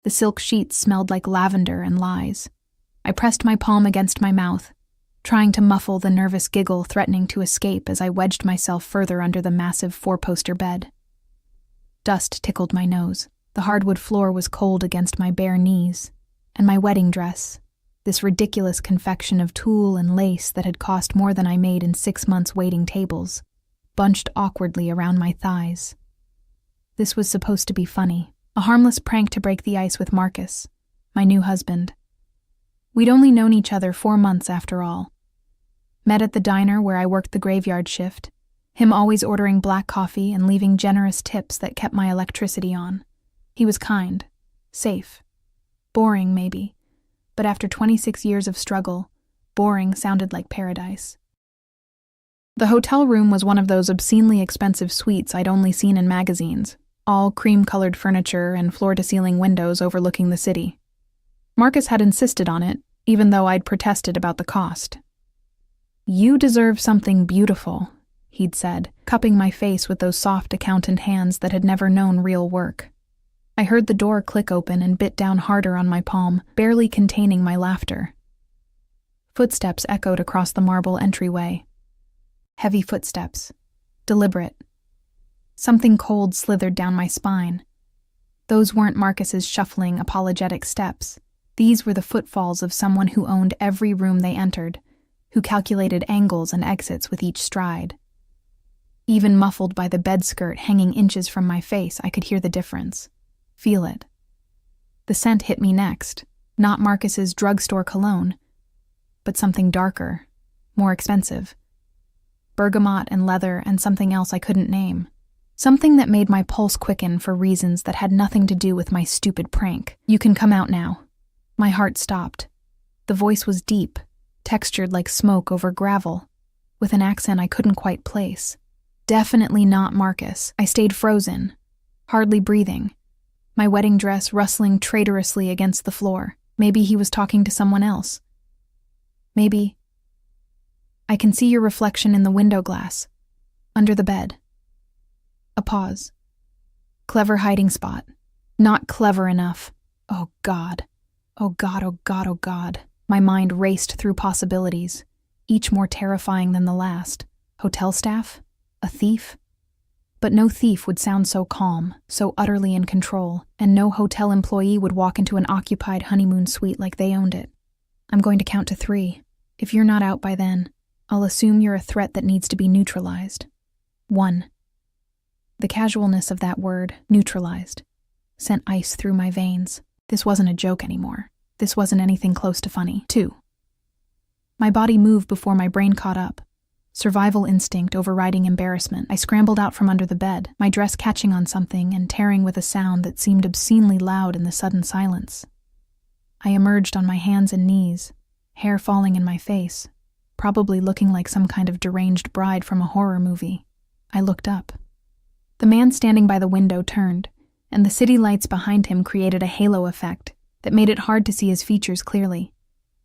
The silk sheets smelled like lavender and lies. I pressed my palm against my mouth, trying to muffle the nervous giggle threatening to escape as I wedged myself further under the massive four-poster bed. Dust tickled my nose. The hardwood floor was cold against my bare knees, and my wedding dress, this ridiculous confection of tulle and lace that had cost more than I made in 6 months waiting tables, bunched awkwardly around my thighs. This was supposed to be funny, a harmless prank to break the ice with Marcus, my new husband. We'd only known each other 4 months after all. Met at the diner where I worked the graveyard shift, him always ordering black coffee and leaving generous tips that kept my electricity on. He was kind, safe, boring maybe, but after 26 years of struggle, boring sounded like paradise. The hotel room was one of those obscenely expensive suites I'd only seen in magazines, all cream-colored furniture and floor-to-ceiling windows overlooking the city. Marcus had insisted on it, even though I'd protested about the cost. "You deserve something beautiful," he'd said, cupping my face with those soft accountant hands that had never known real work. I heard the door click open and bit down harder on my palm, barely containing my laughter. Footsteps echoed across the marble entryway. Heavy footsteps. Deliberate. Something cold slithered down my spine. Those weren't Marcus's shuffling, apologetic steps. These were the footfalls of someone who owned every room they entered, who calculated angles and exits with each stride. Even muffled by the bed skirt hanging inches from my face, I could hear the difference. Feel it. The scent hit me next, not Marcus's drugstore cologne, but something darker, more expensive. Bergamot and leather and something else I couldn't name. Something that made my pulse quicken for reasons that had nothing to do with my stupid prank. "You can come out now." My heart stopped. The voice was deep, textured like smoke over gravel, with an accent I couldn't quite place. Definitely not Marcus. I stayed frozen, hardly breathing, my wedding dress rustling traitorously against the floor. Maybe he was talking to someone else. Maybe. "I can see your reflection in the window glass, under the bed." A pause. Clever hiding spot. Not clever enough. Oh God. Oh God, oh God, oh God. My mind raced through possibilities, each more terrifying than the last. Hotel staff? A thief? But no thief would sound so calm, so utterly in control, and no hotel employee would walk into an occupied honeymoon suite like they owned it. "I'm going to count to 3. If you're not out by then, I'll assume you're a threat that needs to be neutralized. 1. The casualness of that word, neutralized, sent ice through my veins. This wasn't a joke anymore. This wasn't anything close to funny. 2. My body moved before my brain caught up. Survival instinct overriding embarrassment. I scrambled out from under the bed, my dress catching on something and tearing with a sound that seemed obscenely loud in the sudden silence. I emerged on my hands and knees, hair falling in my face, probably looking like some kind of deranged bride from a horror movie. I looked up. The man standing by the window turned, and the city lights behind him created a halo effect that made it hard to see his features clearly,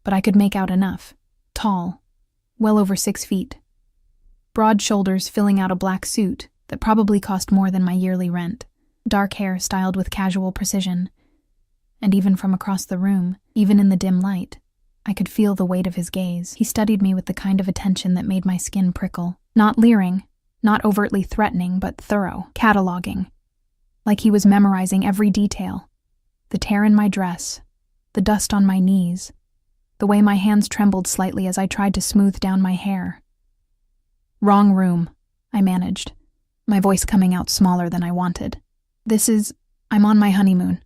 but I could make out enough. Tall, well over 6 feet. Broad shoulders filling out a black suit that probably cost more than my yearly rent. Dark hair styled with casual precision. And even from across the room, even in the dim light, I could feel the weight of his gaze. He studied me with the kind of attention that made my skin prickle. Not leering, not overtly threatening, but thorough, cataloging. Like he was memorizing every detail. The tear in my dress, the dust on my knees, the way my hands trembled slightly as I tried to smooth down my hair. "Wrong room," I managed, my voice coming out smaller than I wanted. I'm on my honeymoon.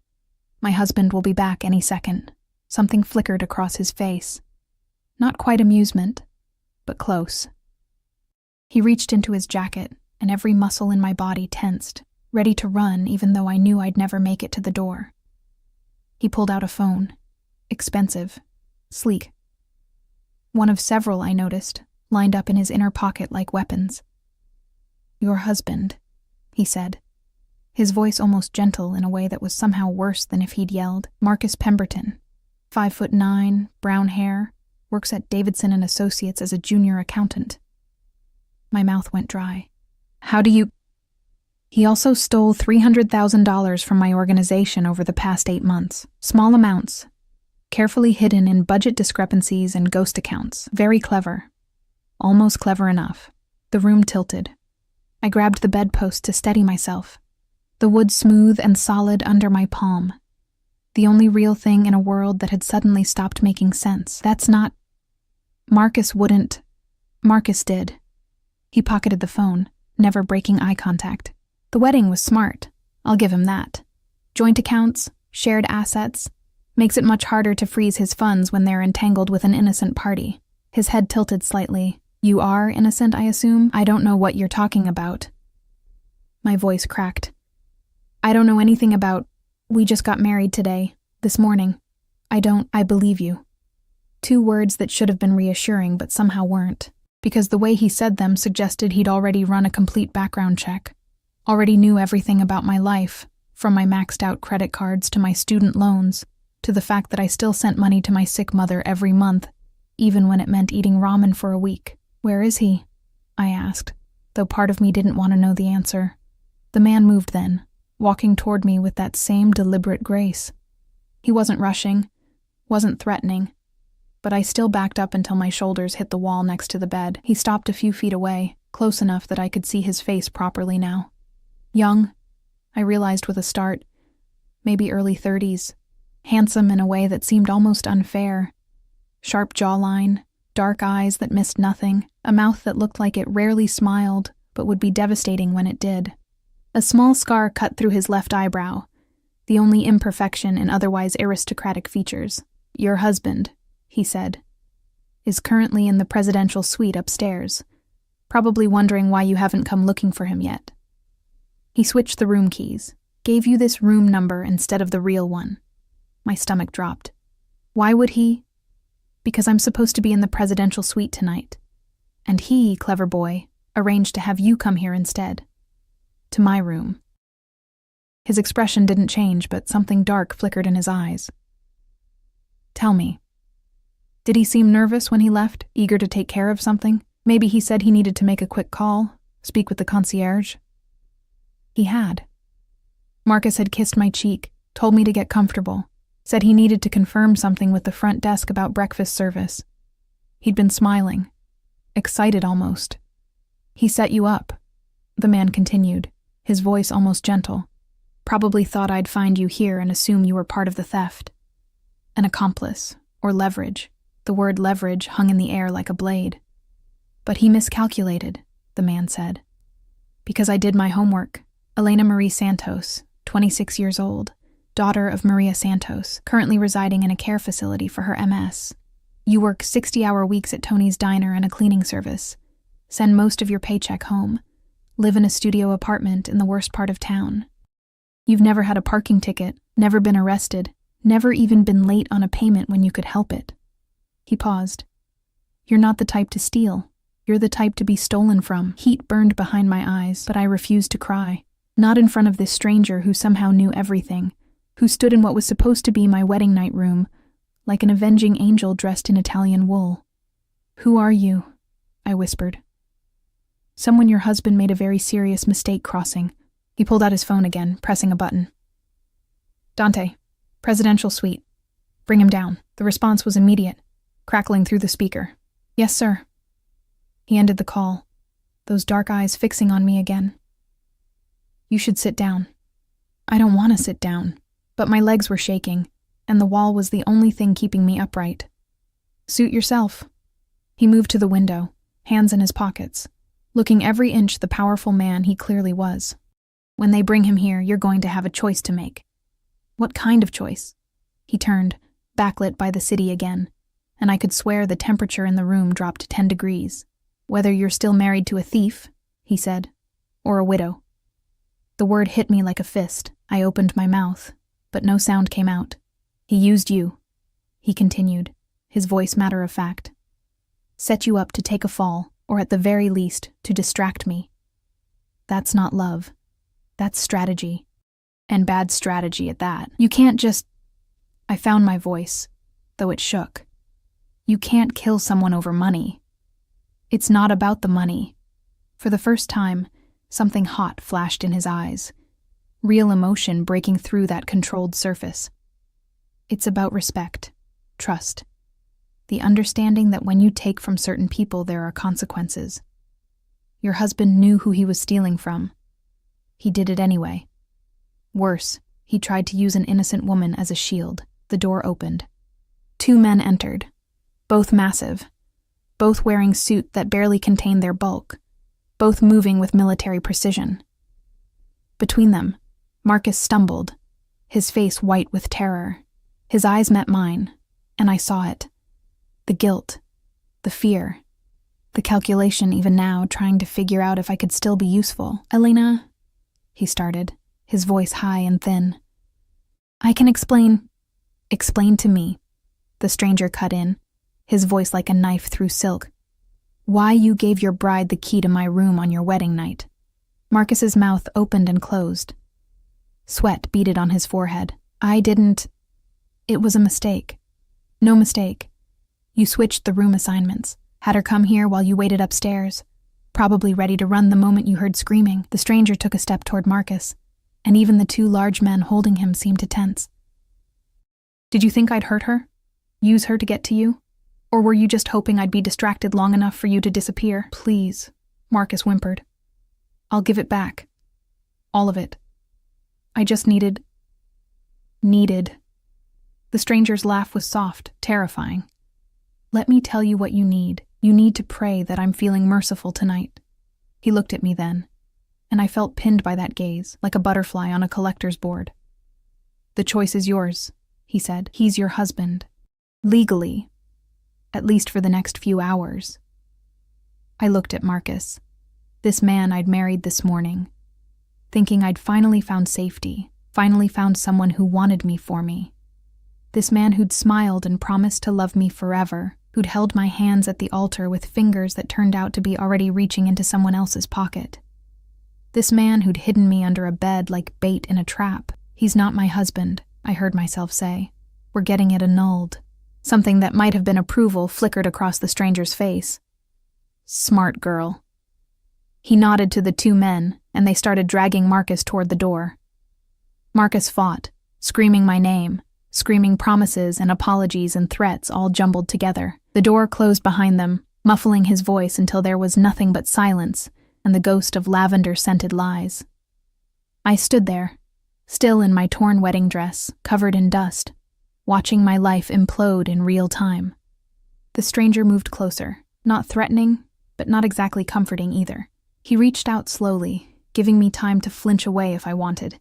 My husband will be back any second." Something flickered across his face. Not quite amusement, but close. He reached into his jacket, and every muscle in my body tensed, ready to run even though I knew I'd never make it to the door. He pulled out a phone. Expensive. Sleek. One of several, I noticed, lined up in his inner pocket like weapons. "Your husband," he said, his voice almost gentle in a way that was somehow worse than if he'd yelled. "Marcus Pemberton, 5'9", brown hair, works at Davidson & Associates as a junior accountant." My mouth went dry. "How do you..." He also stole $300,000 from my organization over the past 8 months. Small amounts, carefully hidden in budget discrepancies and ghost accounts. Very clever. Almost clever enough. The room tilted. I grabbed the bedpost to steady myself. The wood smooth and solid under my palm. The only real thing in a world that had suddenly stopped making sense. That's not... Marcus wouldn't... Marcus did. He pocketed the phone, never breaking eye contact. The wedding was smart. I'll give him that. Joint accounts, shared assets, makes it much harder to freeze his funds when they're entangled with an innocent party. His head tilted slightly. You are innocent, I assume? I don't know what you're talking about. My voice cracked. I don't know anything about... We just got married today, this morning. I believe you. 2 words that should have been reassuring but somehow weren't, because the way he said them suggested he'd already run a complete background check, already knew everything about my life, from my maxed out credit cards to my student loans, to the fact that I still sent money to my sick mother every month, even when it meant eating ramen for a week. Where is he? I asked, though part of me didn't want to know the answer. The man moved then, walking toward me with that same deliberate grace. He wasn't rushing, wasn't threatening, but I still backed up until my shoulders hit the wall next to the bed. He stopped a few feet away, close enough that I could see his face properly now. Young, I realized with a start, maybe early 30s, handsome in a way that seemed almost unfair. Sharp jawline, dark eyes that missed nothing, a mouth that looked like it rarely smiled, but would be devastating when it did. A small scar cut through his left eyebrow, the only imperfection in otherwise aristocratic features. Your husband, he said, is currently in the presidential suite upstairs, probably wondering why you haven't come looking for him yet. He switched the room keys, gave you this room number instead of the real one. My stomach dropped. Why would he? Because I'm supposed to be in the presidential suite tonight. And he, clever boy, arranged to have you come here instead. To my room. His expression didn't change, but something dark flickered in his eyes. Tell me, did he seem nervous when he left, eager to take care of something? Maybe he said he needed to make a quick call, speak with the concierge. He had. Marcus had kissed my cheek, told me to get comfortable, said he needed to confirm something with the front desk about breakfast service. He'd been smiling, excited almost. He set you up, the man continued, his voice almost gentle. Probably thought I'd find you here and assume you were part of the theft. An accomplice, or leverage. The word leverage hung in the air like a blade. But he miscalculated, the man said. Because I did my homework. Elena Marie Santos, 26 years old, daughter of Maria Santos, currently residing in a care facility for her MS. You work 60-hour weeks at Tony's Diner and a cleaning service. Send most of your paycheck home. Live in a studio apartment in the worst part of town. You've never had a parking ticket, never been arrested, never even been late on a payment when you could help it. He paused. You're not the type to steal. You're the type to be stolen from. Heat burned behind my eyes, but I refused to cry. Not in front of this stranger who somehow knew everything, who stood in what was supposed to be my wedding night room, like an avenging angel dressed in Italian wool. Who are you? I whispered. Someone your husband made a very serious mistake crossing. He pulled out his phone again, pressing a button. Dante, presidential suite. Bring him down. The response was immediate, crackling through the speaker. Yes, sir. He ended the call, those dark eyes fixing on me again. You should sit down. I don't want to sit down, but my legs were shaking, and the wall was the only thing keeping me upright. Suit yourself. He moved to the window, hands in his pockets, looking every inch the powerful man he clearly was. When they bring him here, you're going to have a choice to make. What kind of choice? He turned, backlit by the city again, and I could swear the temperature in the room dropped 10 degrees. Whether you're still married to a thief, he said, or a widow. The word hit me like a fist. I opened my mouth, but no sound came out. He used you, he continued, his voice matter of fact. Set you up to take a fall, or at the very least, to distract me. That's not love. That's strategy. And bad strategy at that. You can't just... I found my voice, though it shook. You can't kill someone over money. It's not about the money. For the first time, Something hot flashed in his eyes, real emotion breaking through that controlled surface. It's about respect, trust, the understanding that when you take from certain people there are consequences. Your husband knew who he was stealing from. He did it anyway. Worse, he tried to use an innocent woman as a shield. The door opened. 2 men entered, both massive, both wearing suits that barely contained their bulk, both moving with military precision. Between them, Marcus stumbled, his face white with terror. His eyes met mine, and I saw it. The guilt, the fear, the calculation even now, trying to figure out if I could still be useful. "Elena," he started, his voice high and thin. "I can explain." "Explain to me," the stranger cut in, his voice like a knife through silk. "Why you gave your bride the key to my room on your wedding night." Marcus's mouth opened and closed. Sweat beaded on his forehead. "I didn't. It was a mistake." "No mistake. You switched the room assignments, had her come here while you waited upstairs, probably ready to run the moment you heard screaming." The stranger took a step toward Marcus, and even the 2 large men holding him seemed to tense. "Did you think I'd hurt her? Use her to get to you? Or were you just hoping I'd be distracted long enough for you to disappear?" "Please," Marcus whimpered. "I'll give it back. All of it. I just needed. The stranger's laugh was soft, terrifying. "Let me tell you what you need. You need to pray that I'm feeling merciful tonight." He looked at me then, and I felt pinned by that gaze, like a butterfly on a collector's board. "The choice is yours," he said. "He's your husband. Legally. At least for the next few hours." I looked at Marcus, this man I'd married this morning, thinking I'd finally found safety, finally found someone who wanted me for me. This man who'd smiled and promised to love me forever, who'd held my hands at the altar with fingers that turned out to be already reaching into someone else's pocket. This man who'd hidden me under a bed like bait in a trap. "He's not my husband," I heard myself say. "We're getting it annulled." Something that might have been approval flickered across the stranger's face. "Smart girl." He nodded to the 2 men, and they started dragging Marcus toward the door. Marcus fought, screaming my name, screaming promises and apologies and threats all jumbled together. The door closed behind them, muffling his voice until there was nothing but silence and the ghost of lavender-scented lies. I stood there, still in my torn wedding dress, covered in dust, watching my life implode in real time. The stranger moved closer, not threatening, but not exactly comforting either. He reached out slowly, giving me time to flinch away if I wanted,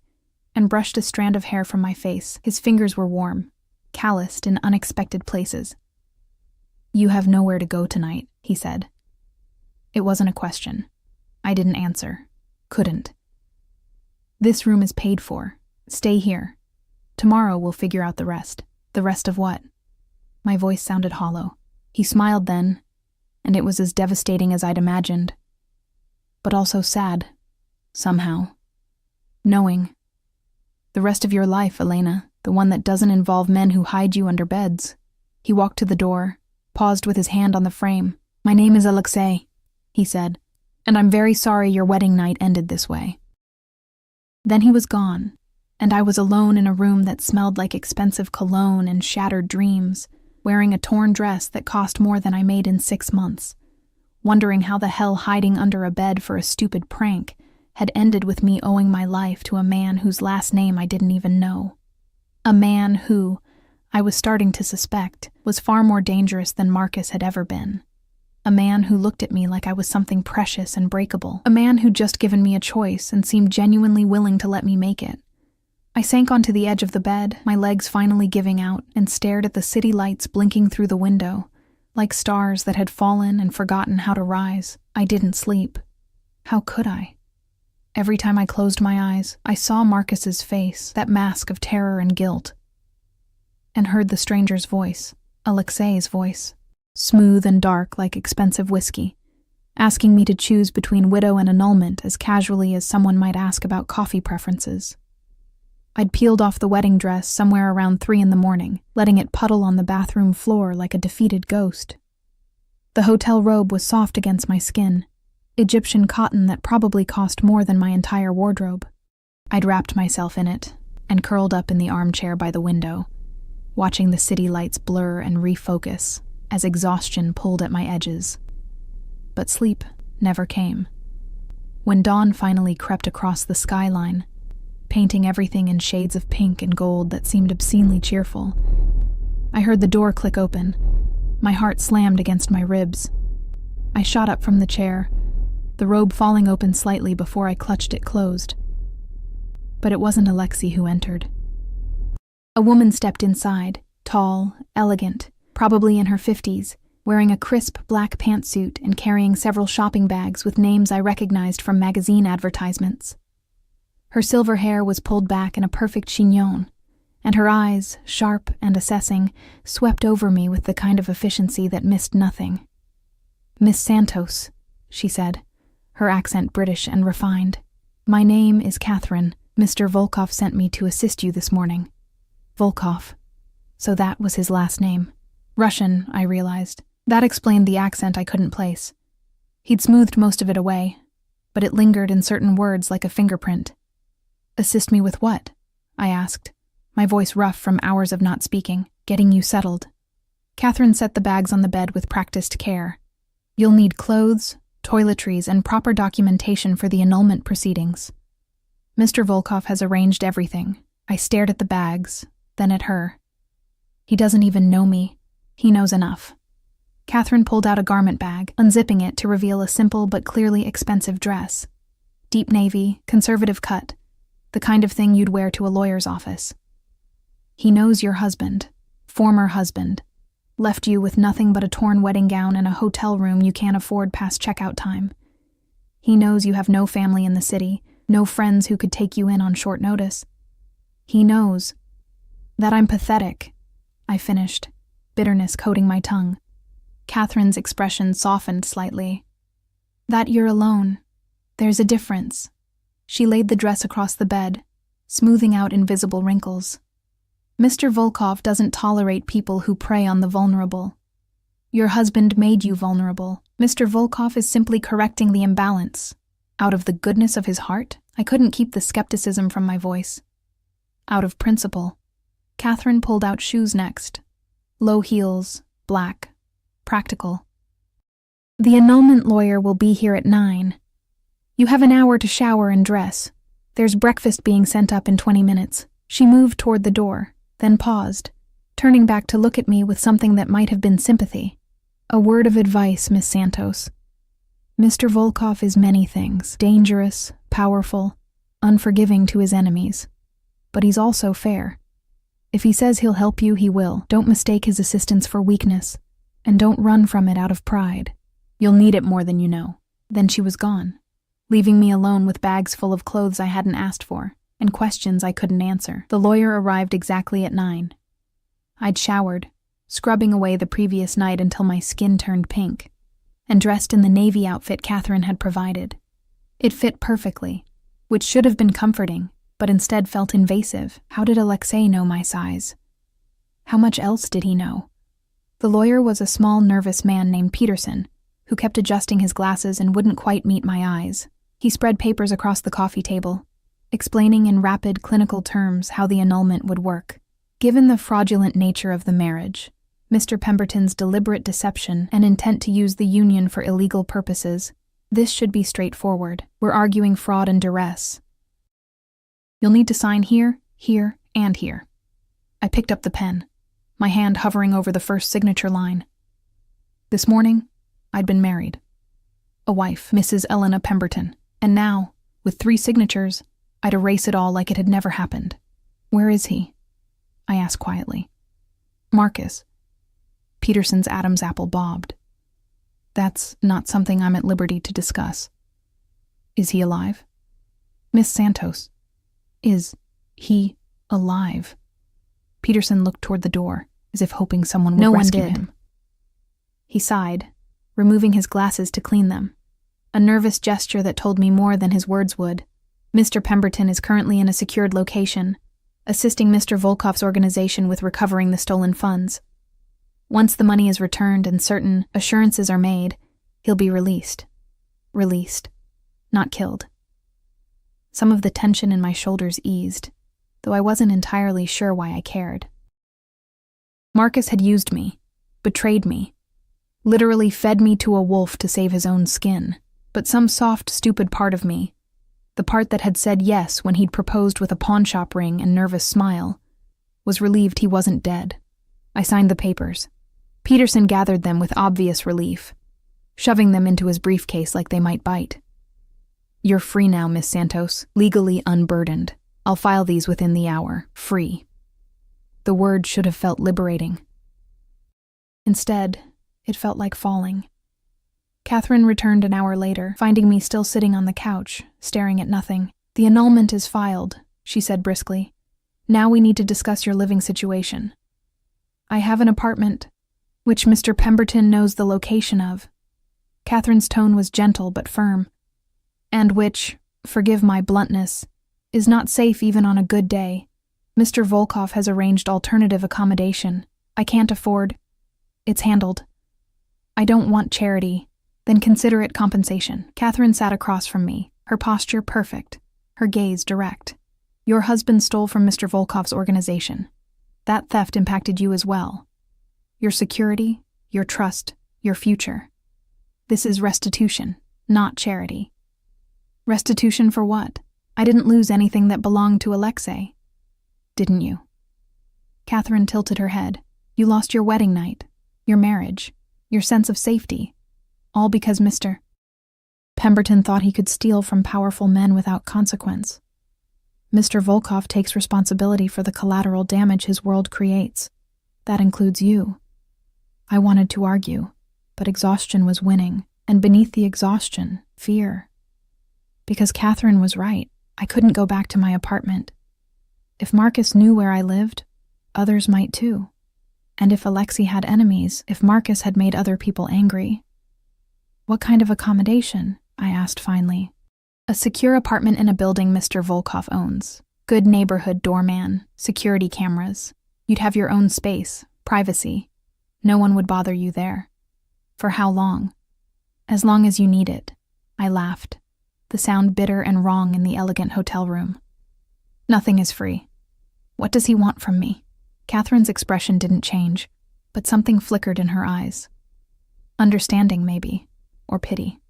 and brushed a strand of hair from my face. His fingers were warm, calloused in unexpected places. "You have nowhere to go tonight," he said. It wasn't a question. I didn't answer. Couldn't. "This room is paid for. Stay here. Tomorrow we'll figure out the rest." "The rest of what?" My voice sounded hollow. He smiled then, and it was as devastating as I'd imagined. But also sad, somehow. Knowing. "The rest of your life, Elena, the one that doesn't involve men who hide you under beds." He walked to the door, paused with his hand on the frame. "My name is Alexei," he said, "and I'm very sorry your wedding night ended this way." Then he was gone, and I was alone in a room that smelled like expensive cologne and shattered dreams, wearing a torn dress that cost more than I made in 6 months, wondering how the hell hiding under a bed for a stupid prank had ended with me owing my life to a man whose last name I didn't even know. A man who, I was starting to suspect, was far more dangerous than Marcus had ever been. A man who looked at me like I was something precious and breakable. A man who'd just given me a choice and seemed genuinely willing to let me make it. I sank onto the edge of the bed, my legs finally giving out, and stared at the city lights blinking through the window, like stars that had fallen and forgotten how to rise. I didn't sleep. How could I? Every time I closed my eyes, I saw Marcus's face, that mask of terror and guilt, and heard the stranger's voice, Alexei's voice, smooth and dark like expensive whiskey, asking me to choose between widow and annulment as casually as someone might ask about coffee preferences. I'd peeled off the wedding dress somewhere around 3 a.m, letting it puddle on the bathroom floor like a defeated ghost. The hotel robe was soft against my skin, Egyptian cotton that probably cost more than my entire wardrobe. I'd wrapped myself in it and curled up in the armchair by the window, watching the city lights blur and refocus as exhaustion pulled at my edges. But sleep never came. When dawn finally crept across the skyline, painting everything in shades of pink and gold that seemed obscenely cheerful, I heard the door click open. My heart slammed against my ribs. I shot up from the chair, the robe falling open slightly before I clutched it closed. But it wasn't Alexei who entered. A woman stepped inside, tall, elegant, probably in her 50s, wearing a crisp black pantsuit and carrying several shopping bags with names I recognized from magazine advertisements. Her silver hair was pulled back in a perfect chignon, and her eyes, sharp and assessing, swept over me with the kind of efficiency that missed nothing. "Miss Santos," she said, her accent British and refined. "My name is Catherine. Mr. Volkov sent me to assist you this morning." Volkov. So that was his last name. Russian, I realized. That explained the accent I couldn't place. He'd smoothed most of it away, but it lingered in certain words like a fingerprint. "Assist me with what?" I asked, my voice rough from hours of not speaking. "Getting you settled." Catherine set the bags on the bed with practiced care. "You'll need clothes, toiletries, and proper documentation for the annulment proceedings. Mr. Volkov has arranged everything." I stared at the bags, then at her. "He doesn't even know me. He knows enough." Catherine pulled out a garment bag, unzipping it to reveal a simple but clearly expensive dress. Deep navy, conservative cut, the kind of thing you'd wear to a lawyer's office. "He knows your husband, former husband, left you with nothing but a torn wedding gown and a hotel room you can't afford past checkout time. He knows you have no family in the city, no friends who could take you in on short notice. He knows that I'm pathetic," I finished, bitterness coating my tongue. Catherine's expression softened slightly. "That you're alone. There's a difference." She laid the dress across the bed, smoothing out invisible wrinkles. "Mr. Volkov doesn't tolerate people who prey on the vulnerable. Your husband made you vulnerable. Mr. Volkov is simply correcting the imbalance. Out of the goodness of his heart?" I couldn't keep the skepticism from my voice. "Out of principle." Catherine pulled out shoes next. Low heels, black, practical. "The annulment lawyer will be here at 9. You have an hour to shower and dress. There's breakfast being sent up in 20 minutes. She moved toward the door, then paused, turning back to look at me with something that might have been sympathy. "A word of advice, Miss Santos. Mr. Volkov is many things, dangerous, powerful, unforgiving to his enemies. But he's also fair. If he says he'll help you, he will. Don't mistake his assistance for weakness, and don't run from it out of pride. You'll need it more than you know." Then she was gone, leaving me alone with bags full of clothes I hadn't asked for, and questions I couldn't answer. The lawyer arrived exactly at 9. I'd showered, scrubbing away the previous night until my skin turned pink, and dressed in the navy outfit Catherine had provided. It fit perfectly, which should have been comforting, but instead felt invasive. How did Alexei know my size? How much else did he know? The lawyer was a small, nervous man named Peterson, who kept adjusting his glasses and wouldn't quite meet my eyes. He spread papers across the coffee table, explaining in rapid, clinical terms how the annulment would work. Given the fraudulent nature of the marriage, Mr. Pemberton's deliberate deception and intent to use the union for illegal purposes, this should be straightforward. We're arguing fraud and duress. You'll need to sign here, here, and here. I picked up the pen, my hand hovering over the first signature line. This morning, I'd been married. A wife, Mrs. Elena Pemberton. And now, with 3 signatures, I'd erase it all like it had never happened. "Where is he?" I asked quietly. "Marcus." Peterson's Adam's apple bobbed. "That's not something I'm at liberty to discuss." "Is he alive?" "Miss Santos, is he alive?" Peterson looked toward the door, as if hoping someone would rescue him. He sighed, removing his glasses to clean them, a nervous gesture that told me more than his words would. "Mr. Pemberton is currently in a secured location, assisting Mr. Volkov's organization with recovering the stolen funds. Once the money is returned and certain assurances are made, he'll be released." released, not killed. Some of the tension in my shoulders eased, though I wasn't entirely sure why I cared. Marcus had used me, betrayed me, literally fed me to a wolf to save his own skin, but some soft, stupid part of me, the part that had said yes when he'd proposed with a pawnshop ring and nervous smile, was relieved he wasn't dead. I signed the papers. Peterson gathered them with obvious relief, shoving them into his briefcase like they might bite. "You're free now, Miss Santos, legally unburdened. I'll file these within the hour. Free." The word should have felt liberating. Instead, it felt like falling. Catherine returned an hour later, finding me still sitting on the couch, staring at nothing. "The annulment is filed," she said briskly. "Now we need to discuss your living situation. I have an apartment, which Mr. Pemberton knows the location of." Catherine's tone was gentle but firm. "And which, forgive my bluntness, is not safe even on a good day. Mr. Volkov has arranged alternative accommodation. I can't afford. It's handled. I don't want charity. Then consider it compensation." Catherine sat across from me, her posture perfect, her gaze direct. "Your husband stole from Mr. Volkov's organization. That theft impacted you as well. Your security, your trust, your future. This is restitution, not charity." "Restitution for what? I didn't lose anything that belonged to Alexei." "Didn't you?" Catherine tilted her head. "You lost your wedding night, your marriage, your sense of safety, all because Mr. Pemberton thought he could steal from powerful men without consequence. Mr. Volkov takes responsibility for the collateral damage his world creates. That includes you." I wanted to argue, but exhaustion was winning, and beneath the exhaustion, fear. Because Catherine was right, I couldn't go back to my apartment. If Marcus knew where I lived, others might too. And if Alexei had enemies, if Marcus had made other people angry. "What kind of accommodation?" I asked finally. "A secure apartment in a building Mr. Volkov owns. Good neighborhood doorman, security cameras. You'd have your own space, privacy. No one would bother you there." "For how long?" "As long as you need it." I laughed, the sound bitter and wrong in the elegant hotel room. "Nothing is free. What does he want from me?" Catherine's expression didn't change, but something flickered in her eyes. Understanding, maybe, or pity.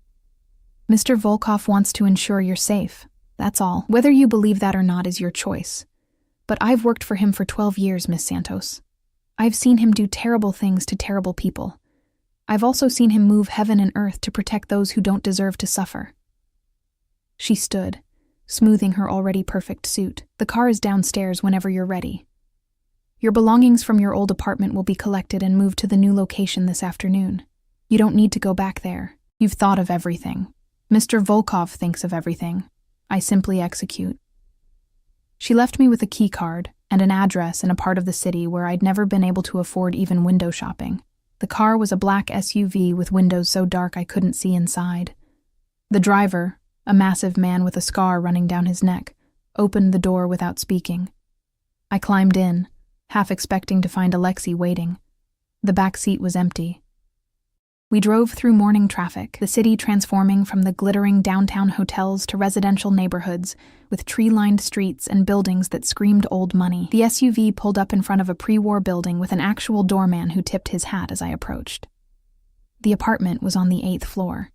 "Mr. Volkov wants to ensure you're safe, that's all. Whether you believe that or not is your choice. But I've worked for him for 12 years, Miss Santos. I've seen him do terrible things to terrible people. I've also seen him move heaven and earth to protect those who don't deserve to suffer." She stood, smoothing her already perfect suit. "The car is downstairs whenever you're ready. Your belongings from your old apartment will be collected and moved to the new location this afternoon. You don't need to go back there. You've thought of everything. Mr. Volkov thinks of everything. I simply execute." She left me with a key card and an address in a part of the city where I'd never been able to afford even window shopping. The car was a black SUV with windows so dark I couldn't see inside. The driver, a massive man with a scar running down his neck, opened the door without speaking. I climbed in, half expecting to find Alexei waiting. The back seat was empty. We drove through morning traffic, the city transforming from the glittering downtown hotels to residential neighborhoods, with tree-lined streets and buildings that screamed old money. The SUV pulled up in front of a pre-war building with an actual doorman who tipped his hat as I approached. The apartment was on the 8th floor.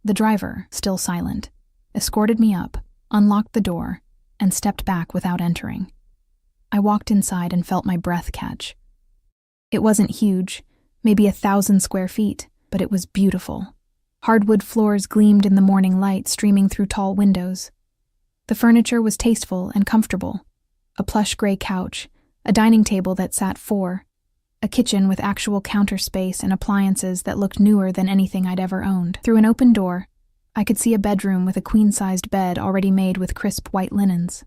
The driver, still silent, escorted me up, unlocked the door, and stepped back without entering. I walked inside and felt my breath catch. It wasn't huge, maybe 1,000 square feet, but it was beautiful. Hardwood floors gleamed in the morning light streaming through tall windows. The furniture was tasteful and comfortable. A plush gray couch, a dining table that sat 4, a kitchen with actual counter space and appliances that looked newer than anything I'd ever owned. Through an open door, I could see a bedroom with a queen-sized bed already made with crisp white linens.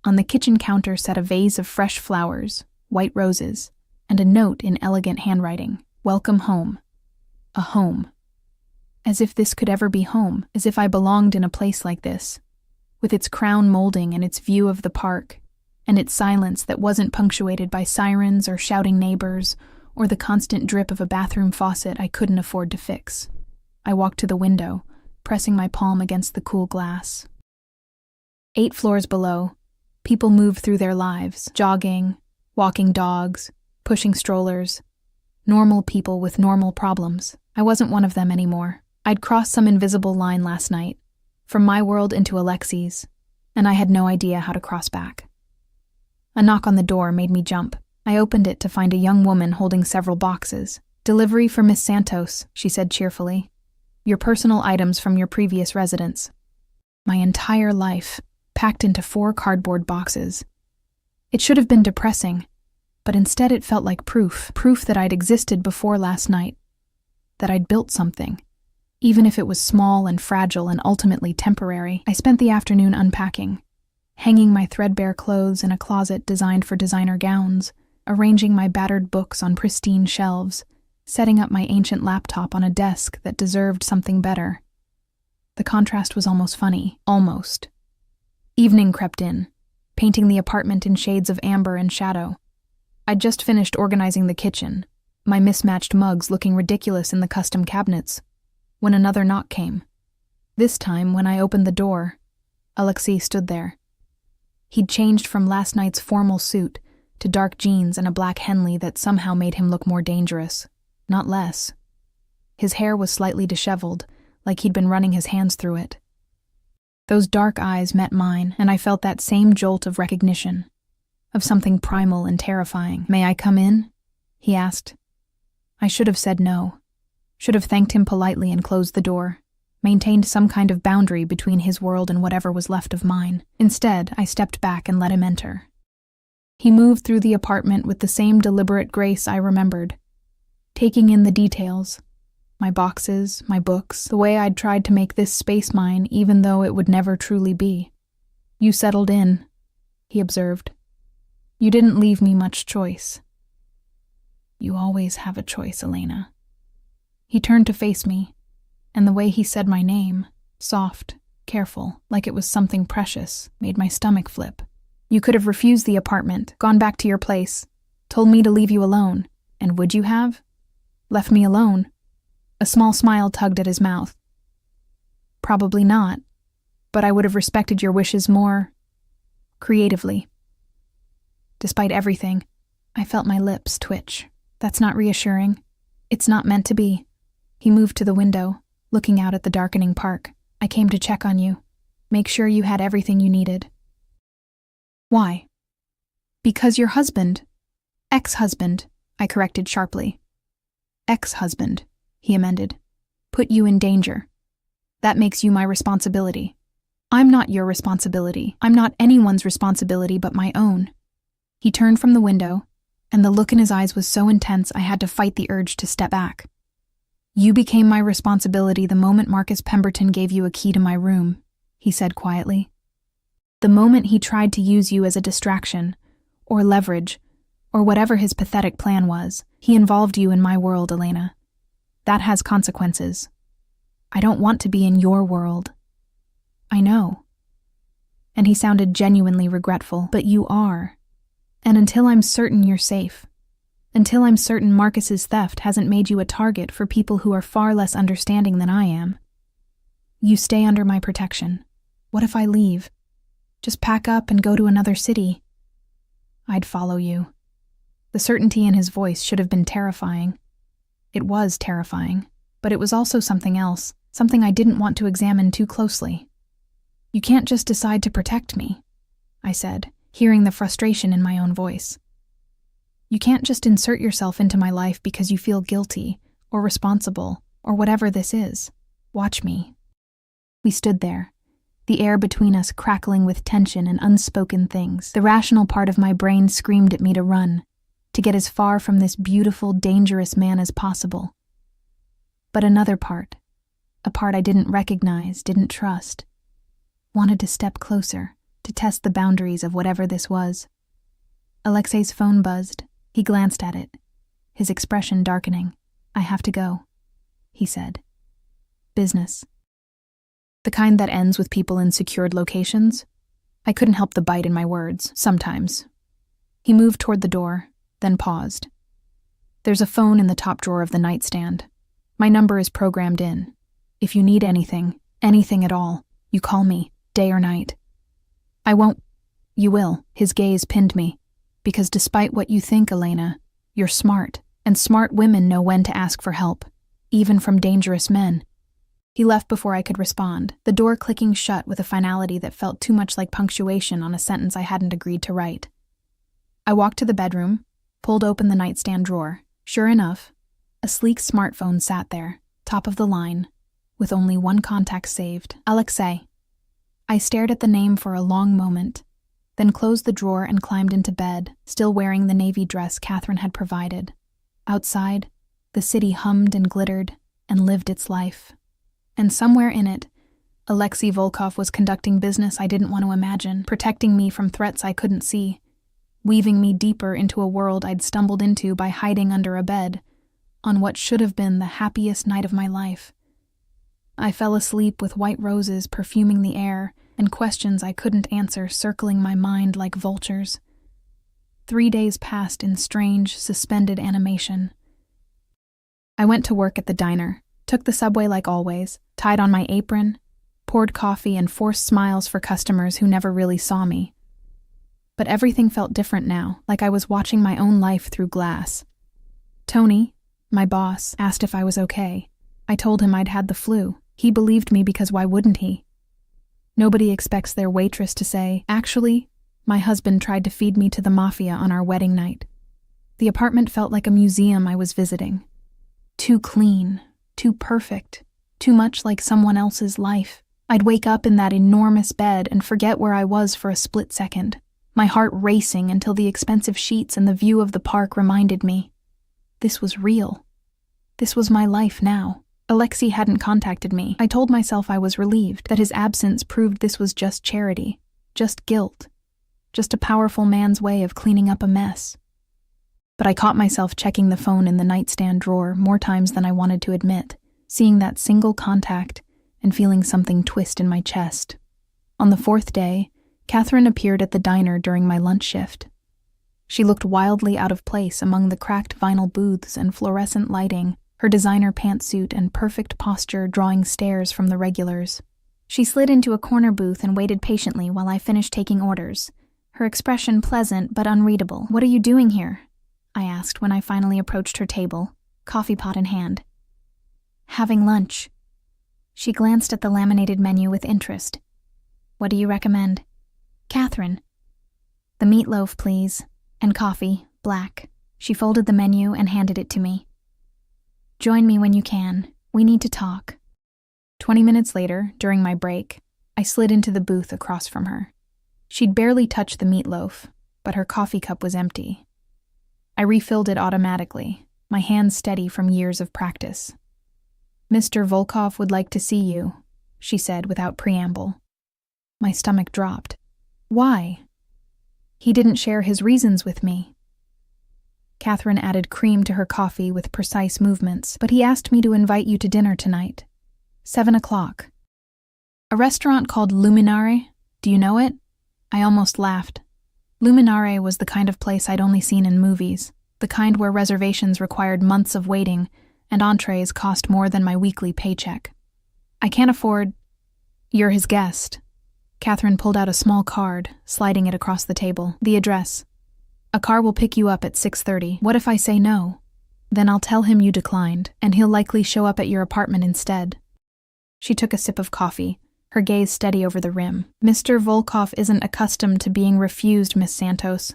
On the kitchen counter sat a vase of fresh flowers, white roses, and a note in elegant handwriting. "Welcome home." A home. As if this could ever be home, as if I belonged in a place like this, with its crown molding and its view of the park, and its silence that wasn't punctuated by sirens or shouting neighbors, or the constant drip of a bathroom faucet I couldn't afford to fix. I walked to the window, pressing my palm against the cool glass. 8 floors below, people moved through their lives, jogging, walking dogs, pushing strollers. Normal people with normal problems. I wasn't one of them anymore. I'd crossed some invisible line last night, from my world into Alexi's, and I had no idea how to cross back. A knock on the door made me jump. I opened it to find a young woman holding several boxes. "Delivery for Miss Santos," she said cheerfully. "Your personal items from your previous residence." My entire life, packed into 4 cardboard boxes. It should have been depressing, but instead it felt like proof that I'd existed before last night, that I'd built something, even if it was small and fragile and ultimately temporary. I spent the afternoon unpacking, hanging my threadbare clothes in a closet designed for designer gowns, arranging my battered books on pristine shelves, setting up my ancient laptop on a desk that deserved something better. The contrast was almost funny. Almost. Evening crept in, painting the apartment in shades of amber and shadow. I'd just finished organizing the kitchen, my mismatched mugs looking ridiculous in the custom cabinets, when another knock came. This time, when I opened the door, Alexei stood there. He'd changed from last night's formal suit to dark jeans and a black Henley that somehow made him look more dangerous, not less. His hair was slightly disheveled, like he'd been running his hands through it. Those dark eyes met mine, and I felt that same jolt of recognition, of something primal and terrifying. "May I come in?" he asked. I should have said no, should have thanked him politely and closed the door, maintained some kind of boundary between his world and whatever was left of mine. Instead, I stepped back and let him enter. He moved through the apartment with the same deliberate grace I remembered, taking in the details, my boxes, my books, the way I'd tried to make this space mine even though it would never truly be. "You settled in," he observed. "You didn't leave me much choice." "You always have a choice, Elena." He turned to face me, and the way he said my name, soft, careful, like it was something precious, made my stomach flip. "You could have refused the apartment, gone back to your place, told me to leave you alone, and would you have? Left me alone?" A small smile tugged at his mouth. "Probably not, but I would have respected your wishes more creatively." Despite everything, I felt my lips twitch. "That's not reassuring. It's not meant to be." He moved to the window, looking out at the darkening park. "I came to check on you, make sure you had everything you needed." "Why?" "Because your husband, ex-husband," I corrected sharply. "Ex-husband," he amended, "put you in danger. That makes you my responsibility." "I'm not your responsibility. I'm not anyone's responsibility but my own." He turned from the window, and the look in his eyes was so intense I had to fight the urge to step back. "You became my responsibility the moment Marcus Pemberton gave you a key to my room," he said quietly. "The moment he tried to use you as a distraction, or leverage, or whatever his pathetic plan was, he involved you in my world, Elena. That has consequences. I don't want to be in your world." "I know." And he sounded genuinely regretful. "But you are. And until I'm certain you're safe, until I'm certain Marcus's theft hasn't made you a target for people who are far less understanding than I am, you stay under my protection. What if I leave? Just pack up and go to another city?" "I'd follow you." The certainty in his voice should have been terrifying. It was terrifying, but it was also something else, something I didn't want to examine too closely. "You can't just decide to protect me," I said, hearing the frustration in my own voice. "You can't just insert yourself into my life because you feel guilty, or responsible, or whatever this is. Watch me." We stood there, the air between us crackling with tension and unspoken things. The rational part of my brain screamed at me to run, to get as far from this beautiful, dangerous man as possible. But another part, a part I didn't recognize, didn't trust, wanted to step closer, to test the boundaries of whatever this was. Alexei's phone buzzed. He glanced at it, his expression darkening. "I have to go," he said. "Business." The kind that ends with people in secured locations? I couldn't help the bite in my words, sometimes. He moved toward the door, then paused. "There's a phone in the top drawer of the nightstand. My number is programmed in. If you need anything, Anything at all. You call me, day or night. I won't. You will. His gaze pinned me. Because despite what you think, Elena, you're smart, and smart women know when to ask for help, even from dangerous men. He left before I could respond, the door clicking shut with a finality that felt too much like punctuation on a sentence I hadn't agreed to write. I walked to the bedroom, pulled open the nightstand drawer. Sure enough, a sleek smartphone sat there, top of the line, with only one contact saved, Alexei. I stared at the name for a long moment, then closed the drawer and climbed into bed, still wearing the navy dress Catherine had provided. Outside, the city hummed and glittered and lived its life. And somewhere in it, Alexei Volkov was conducting business I didn't want to imagine, protecting me from threats I couldn't see, weaving me deeper into a world I'd stumbled into by hiding under a bed, on what should have been the happiest night of my life. I fell asleep with white roses perfuming the air and questions I couldn't answer circling my mind like vultures. 3 days passed in strange, suspended animation. I went to work at the diner, took the subway like always, tied on my apron, poured coffee and forced smiles for customers who never really saw me. But everything felt different now, like I was watching my own life through glass. Tony, my boss, asked if I was okay. I told him I'd had the flu. He believed me because why wouldn't he? Nobody expects their waitress to say, "Actually, my husband tried to feed me to the Mafia on our wedding night." The apartment felt like a museum I was visiting. Too clean, too perfect, too much like someone else's life. I'd wake up in that enormous bed and forget where I was for a split second, my heart racing until the expensive sheets and the view of the park reminded me. This was real. This was my life now. Alexei hadn't contacted me. I told myself I was relieved that his absence proved this was just charity, just guilt, just a powerful man's way of cleaning up a mess. But I caught myself checking the phone in the nightstand drawer more times than I wanted to admit, seeing that single contact and feeling something twist in my chest. On the 4th day, Catherine appeared at the diner during my lunch shift. She looked wildly out of place among the cracked vinyl booths and fluorescent lighting, her designer pantsuit and perfect posture drawing stares from the regulars. She slid into a corner booth and waited patiently while I finished taking orders, her expression pleasant but unreadable. "What are you doing here?" I asked when I finally approached her table, coffee pot in hand. "Having lunch." She glanced at the laminated menu with interest. "What do you recommend?" "Catherine." "The meatloaf, please, and coffee, black." She folded the menu and handed it to me. "Join me when you can. We need to talk." 20 minutes later, during my break, I slid into the booth across from her. She'd barely touched the meatloaf, but her coffee cup was empty. I refilled it automatically, my hands steady from years of practice. "Mr. Volkov would like to see you," she said without preamble. My stomach dropped. "Why?" "He didn't share his reasons with me." Catherine added cream to her coffee with precise movements, "But he asked me to invite you to dinner tonight. 7 o'clock. A restaurant called Luminare. Do you know it?" I almost laughed. Luminare was the kind of place I'd only seen in movies, the kind where reservations required months of waiting and entrees cost more than my weekly paycheck. "I can't afford—" "You're his guest." Catherine pulled out a small card, sliding it across the table. "The address. A car will pick you up at 6:30. What if I say no? Then I'll tell him you declined, and he'll likely show up at your apartment instead." She took a sip of coffee, her gaze steady over the rim. "Mr. Volkov isn't accustomed to being refused, Miss Santos.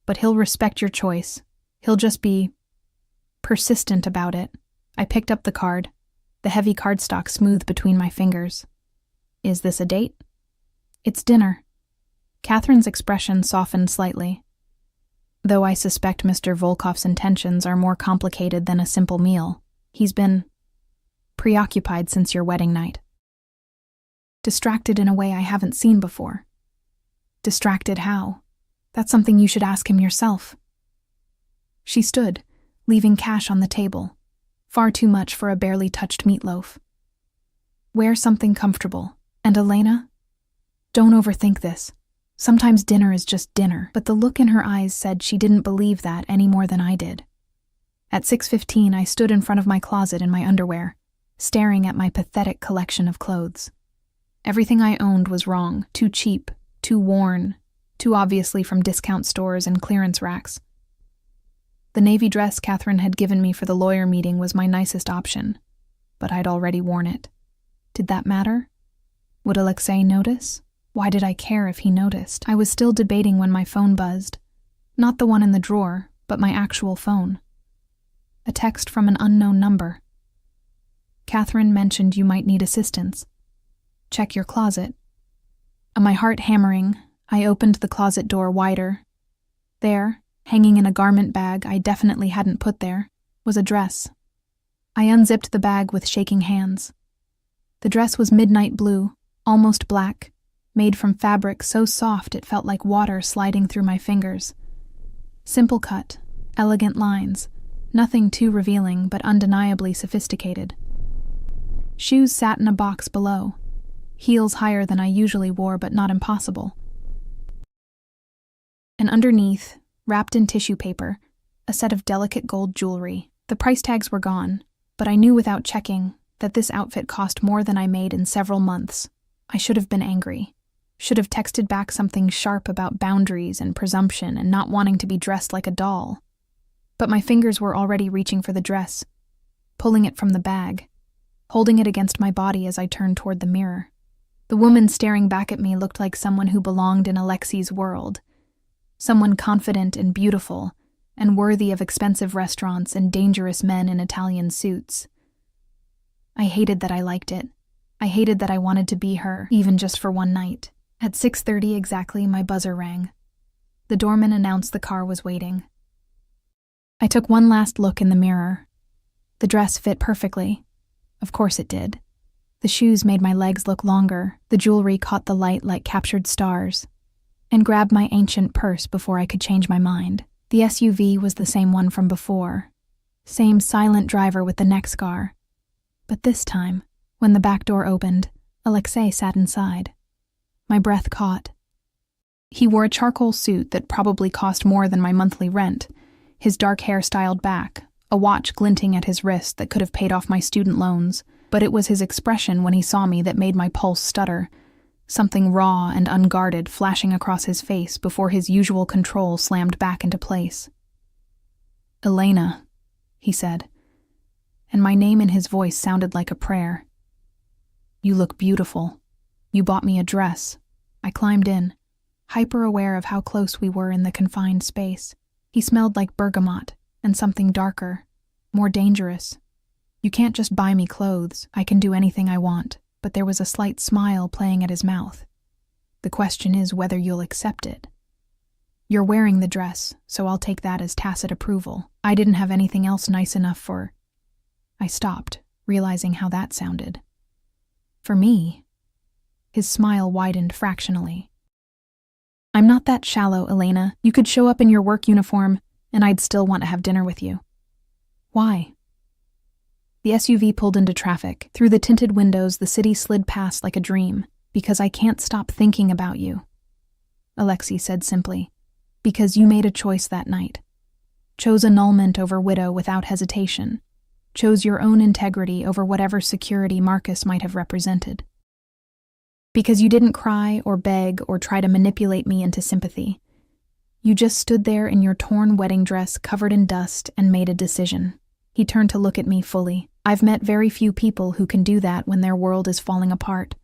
But he'll respect your choice. He'll just be persistent about it." I picked up the card, the heavy cardstock smooth between my fingers. "Is this a date?" "It's dinner." Catherine's expression softened slightly. "Though I suspect Mr. Volkov's intentions are more complicated than a simple meal. He's been preoccupied since your wedding night. Distracted in a way I haven't seen before." "Distracted how? That's something you should ask him yourself." She stood, leaving cash on the table. Far too much for a barely touched meatloaf. "Wear something comfortable. And Elena? Don't overthink this. Sometimes dinner is just dinner." But the look in her eyes said she didn't believe that any more than I did. At 6:15, I stood in front of my closet in my underwear, staring at my pathetic collection of clothes. Everything I owned was wrong, too cheap, too worn, too obviously from discount stores and clearance racks. The navy dress Catherine had given me for the lawyer meeting was my nicest option, but I'd already worn it. Did that matter? Would Alexei notice? Why did I care if he noticed? I was still debating when my phone buzzed. Not the one in the drawer, but my actual phone. A text from an unknown number. Catherine mentioned you might need assistance. Check your closet. My heart hammering, I opened the closet door wider. There, hanging in a garment bag I definitely hadn't put there, was a dress. I unzipped the bag with shaking hands. The dress was midnight blue, almost black, made from fabric so soft it felt like water sliding through my fingers. Simple cut, elegant lines, nothing too revealing but undeniably sophisticated. Shoes sat in a box below, heels higher than I usually wore but not impossible. And underneath, wrapped in tissue paper, a set of delicate gold jewelry. The price tags were gone, but I knew without checking that this outfit cost more than I made in several months. I should have been angry. Should have texted back something sharp about boundaries and presumption and not wanting to be dressed like a doll. But my fingers were already reaching for the dress, pulling it from the bag, holding it against my body as I turned toward the mirror. The woman staring back at me looked like someone who belonged in Alexei's world. Someone confident and beautiful, and worthy of expensive restaurants and dangerous men in Italian suits. I hated that I liked it. I hated that I wanted to be her, even just for one night. At 6:30 exactly, my buzzer rang. The doorman announced the car was waiting. I took one last look in the mirror. The dress fit perfectly. Of course it did. The shoes made my legs look longer, the jewelry caught the light like captured stars, and grabbed my ancient purse before I could change my mind. The SUV was the same one from before. Same silent driver with the neck scar. But this time, when the back door opened, Alexei sat inside. My breath caught. He wore a charcoal suit that probably cost more than my monthly rent, his dark hair styled back, a watch glinting at his wrist that could have paid off my student loans, but it was his expression when he saw me that made my pulse stutter, something raw and unguarded flashing across his face before his usual control slammed back into place. "Elena," he said, and my name in his voice sounded like a prayer. "You look beautiful. You bought me a dress." I climbed in, hyper-aware of how close we were in the confined space. He smelled like bergamot, and something darker, more dangerous. "You can't just buy me clothes. I can do anything I want." But there was a slight smile playing at his mouth. "The question is whether you'll accept it. You're wearing the dress, so I'll take that as tacit approval. I didn't have anything else nice enough for—" I stopped, realizing how that sounded. "For me?" His smile widened fractionally. "I'm not that shallow, Elena. You could show up in your work uniform, and I'd still want to have dinner with you." "Why?" The SUV pulled into traffic. Through the tinted windows, the city slid past like a dream. "Because I can't stop thinking about you," Alexei said simply. "Because you made a choice that night. Chose annulment over widow without hesitation. Chose your own integrity over whatever security Marcus might have represented. Because you didn't cry or beg or try to manipulate me into sympathy. You just stood there in your torn wedding dress covered in dust and made a decision." He turned to look at me fully. "I've met very few people who can do that when their world is falling apart.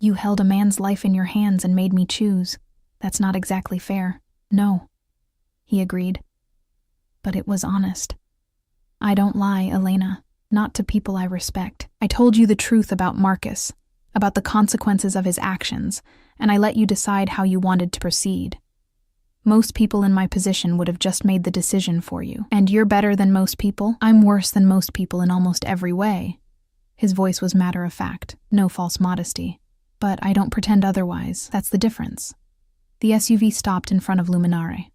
You held a man's life in your hands and made me choose. That's not exactly fair." "No," he agreed. But it was honest. "I don't lie, Elena. Not to people I respect. I told you the truth about Marcus, about the consequences of his actions, and I let you decide how you wanted to proceed. Most people in my position would have just made the decision for you. And you're better than most people. I'm worse than most people in almost every way." His voice was matter-of-fact, no false modesty. "But I don't pretend otherwise. That's the difference." The SUV stopped in front of Luminare.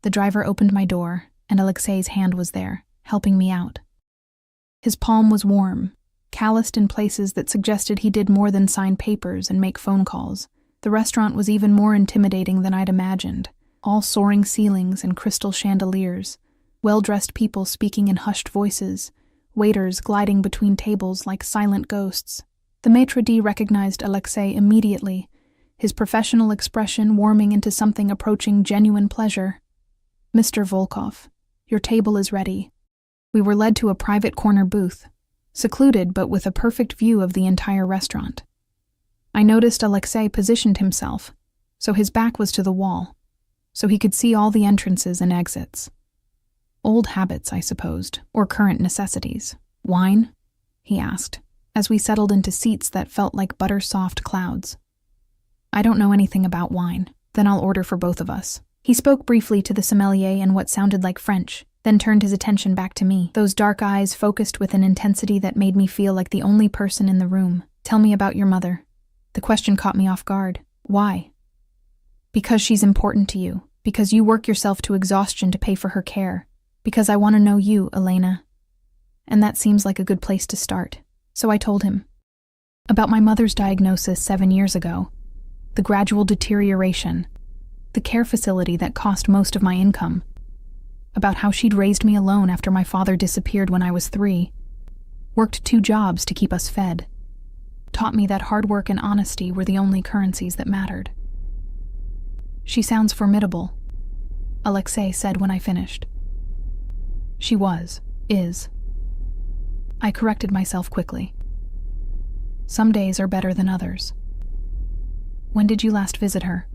The driver opened my door, and Alexei's hand was there, helping me out. His palm was warm, calloused in places that suggested he did more than sign papers and make phone calls. The restaurant was even more intimidating than I'd imagined. All soaring ceilings and crystal chandeliers, well-dressed people speaking in hushed voices, waiters gliding between tables like silent ghosts. The maitre d' recognized Alexei immediately, his professional expression warming into something approaching genuine pleasure. "Mr. Volkov, your table is ready." We were led to a private corner booth, secluded but with a perfect view of the entire restaurant. I noticed Alexei positioned himself, so his back was to the wall, so he could see all the entrances and exits. Old habits, I supposed, or current necessities. "Wine?" he asked, as we settled into seats that felt like butter-soft clouds. "I don't know anything about wine. Then I'll order for both of us." He spoke briefly to the sommelier in what sounded like French, then turned his attention back to me, those dark eyes focused with an intensity that made me feel like the only person in the room. "Tell me about your mother." The question caught me off guard. "Why?" "Because she's important to you, because you work yourself to exhaustion to pay for her care, because I want to know you, Elena." And that seems like a good place to start. So I told him about my mother's diagnosis 7 years ago, the gradual deterioration, the care facility that cost most of my income, about how she'd raised me alone after my father disappeared when I was 3, worked 2 jobs to keep us fed, taught me that hard work and honesty were the only currencies that mattered. "She sounds formidable," Alexei said when I finished. "She is. I corrected myself quickly. Some days are better than others. "When did you last visit her?"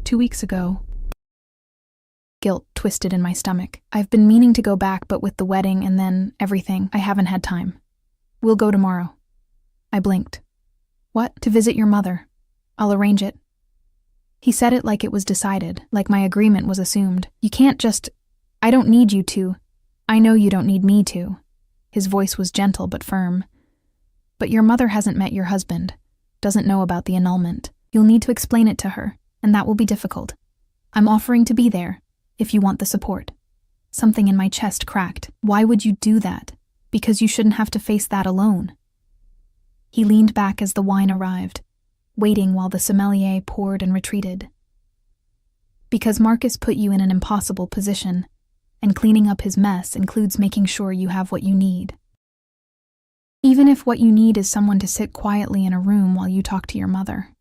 2 weeks ago." Guilt twisted in my stomach. "I've been meaning to go back, but with the wedding and then everything, I haven't had time. We'll go tomorrow." I blinked. "What? To visit your mother? I'll arrange it." He said it like it was decided, like my agreement was assumed. "You can't just... I don't need you to. I know you don't need me to." His voice was gentle but firm. "But your mother hasn't met your husband, doesn't know about the annulment. You'll need to explain it to her, and that will be difficult. I'm offering to be there, if you want the support." Something in my chest cracked. "Why would you do that? Because you shouldn't have to face that alone." He leaned back as the wine arrived, waiting while the sommelier poured and retreated. "Because Marcus put you in an impossible position, and cleaning up his mess includes making sure you have what you need. Even if what you need is someone to sit quietly in a room while you talk to your mother."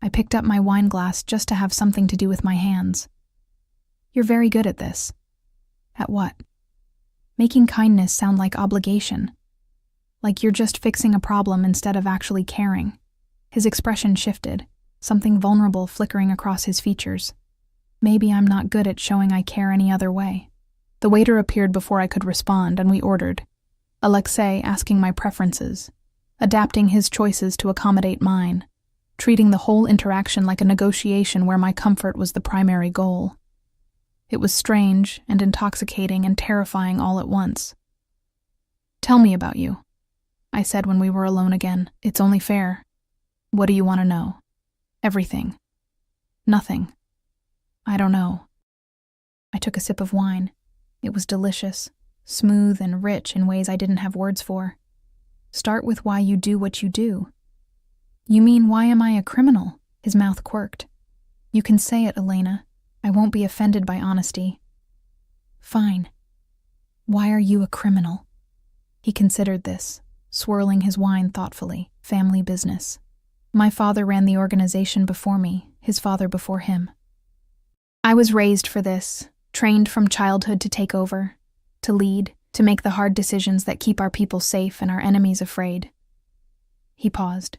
I picked up my wine glass just to have something to do with my hands. "You're very good at this." "At what?" "Making kindness sound like obligation. Like you're just fixing a problem instead of actually caring." His expression shifted, something vulnerable flickering across his features. "Maybe I'm not good at showing I care any other way." The waiter appeared before I could respond, and we ordered. Alexei asking my preferences, adapting his choices to accommodate mine, treating the whole interaction like a negotiation where my comfort was the primary goal. It was strange and intoxicating and terrifying all at once. "Tell me about you," I said when we were alone again. "It's only fair." "What do you want to know?" "Everything." "Nothing." "I don't know." I took a sip of wine. It was delicious, smooth and rich in ways I didn't have words for. "Start with why you do what you do." "You mean, why am I a criminal?" His mouth quirked. "You can say it, Elena. I won't be offended by honesty." "Fine. Why are you a criminal?" He considered this, swirling his wine thoughtfully. "Family business. My father ran the organization before me, his father before him. I was raised for this, trained from childhood to take over, to lead, to make the hard decisions that keep our people safe and our enemies afraid." He paused.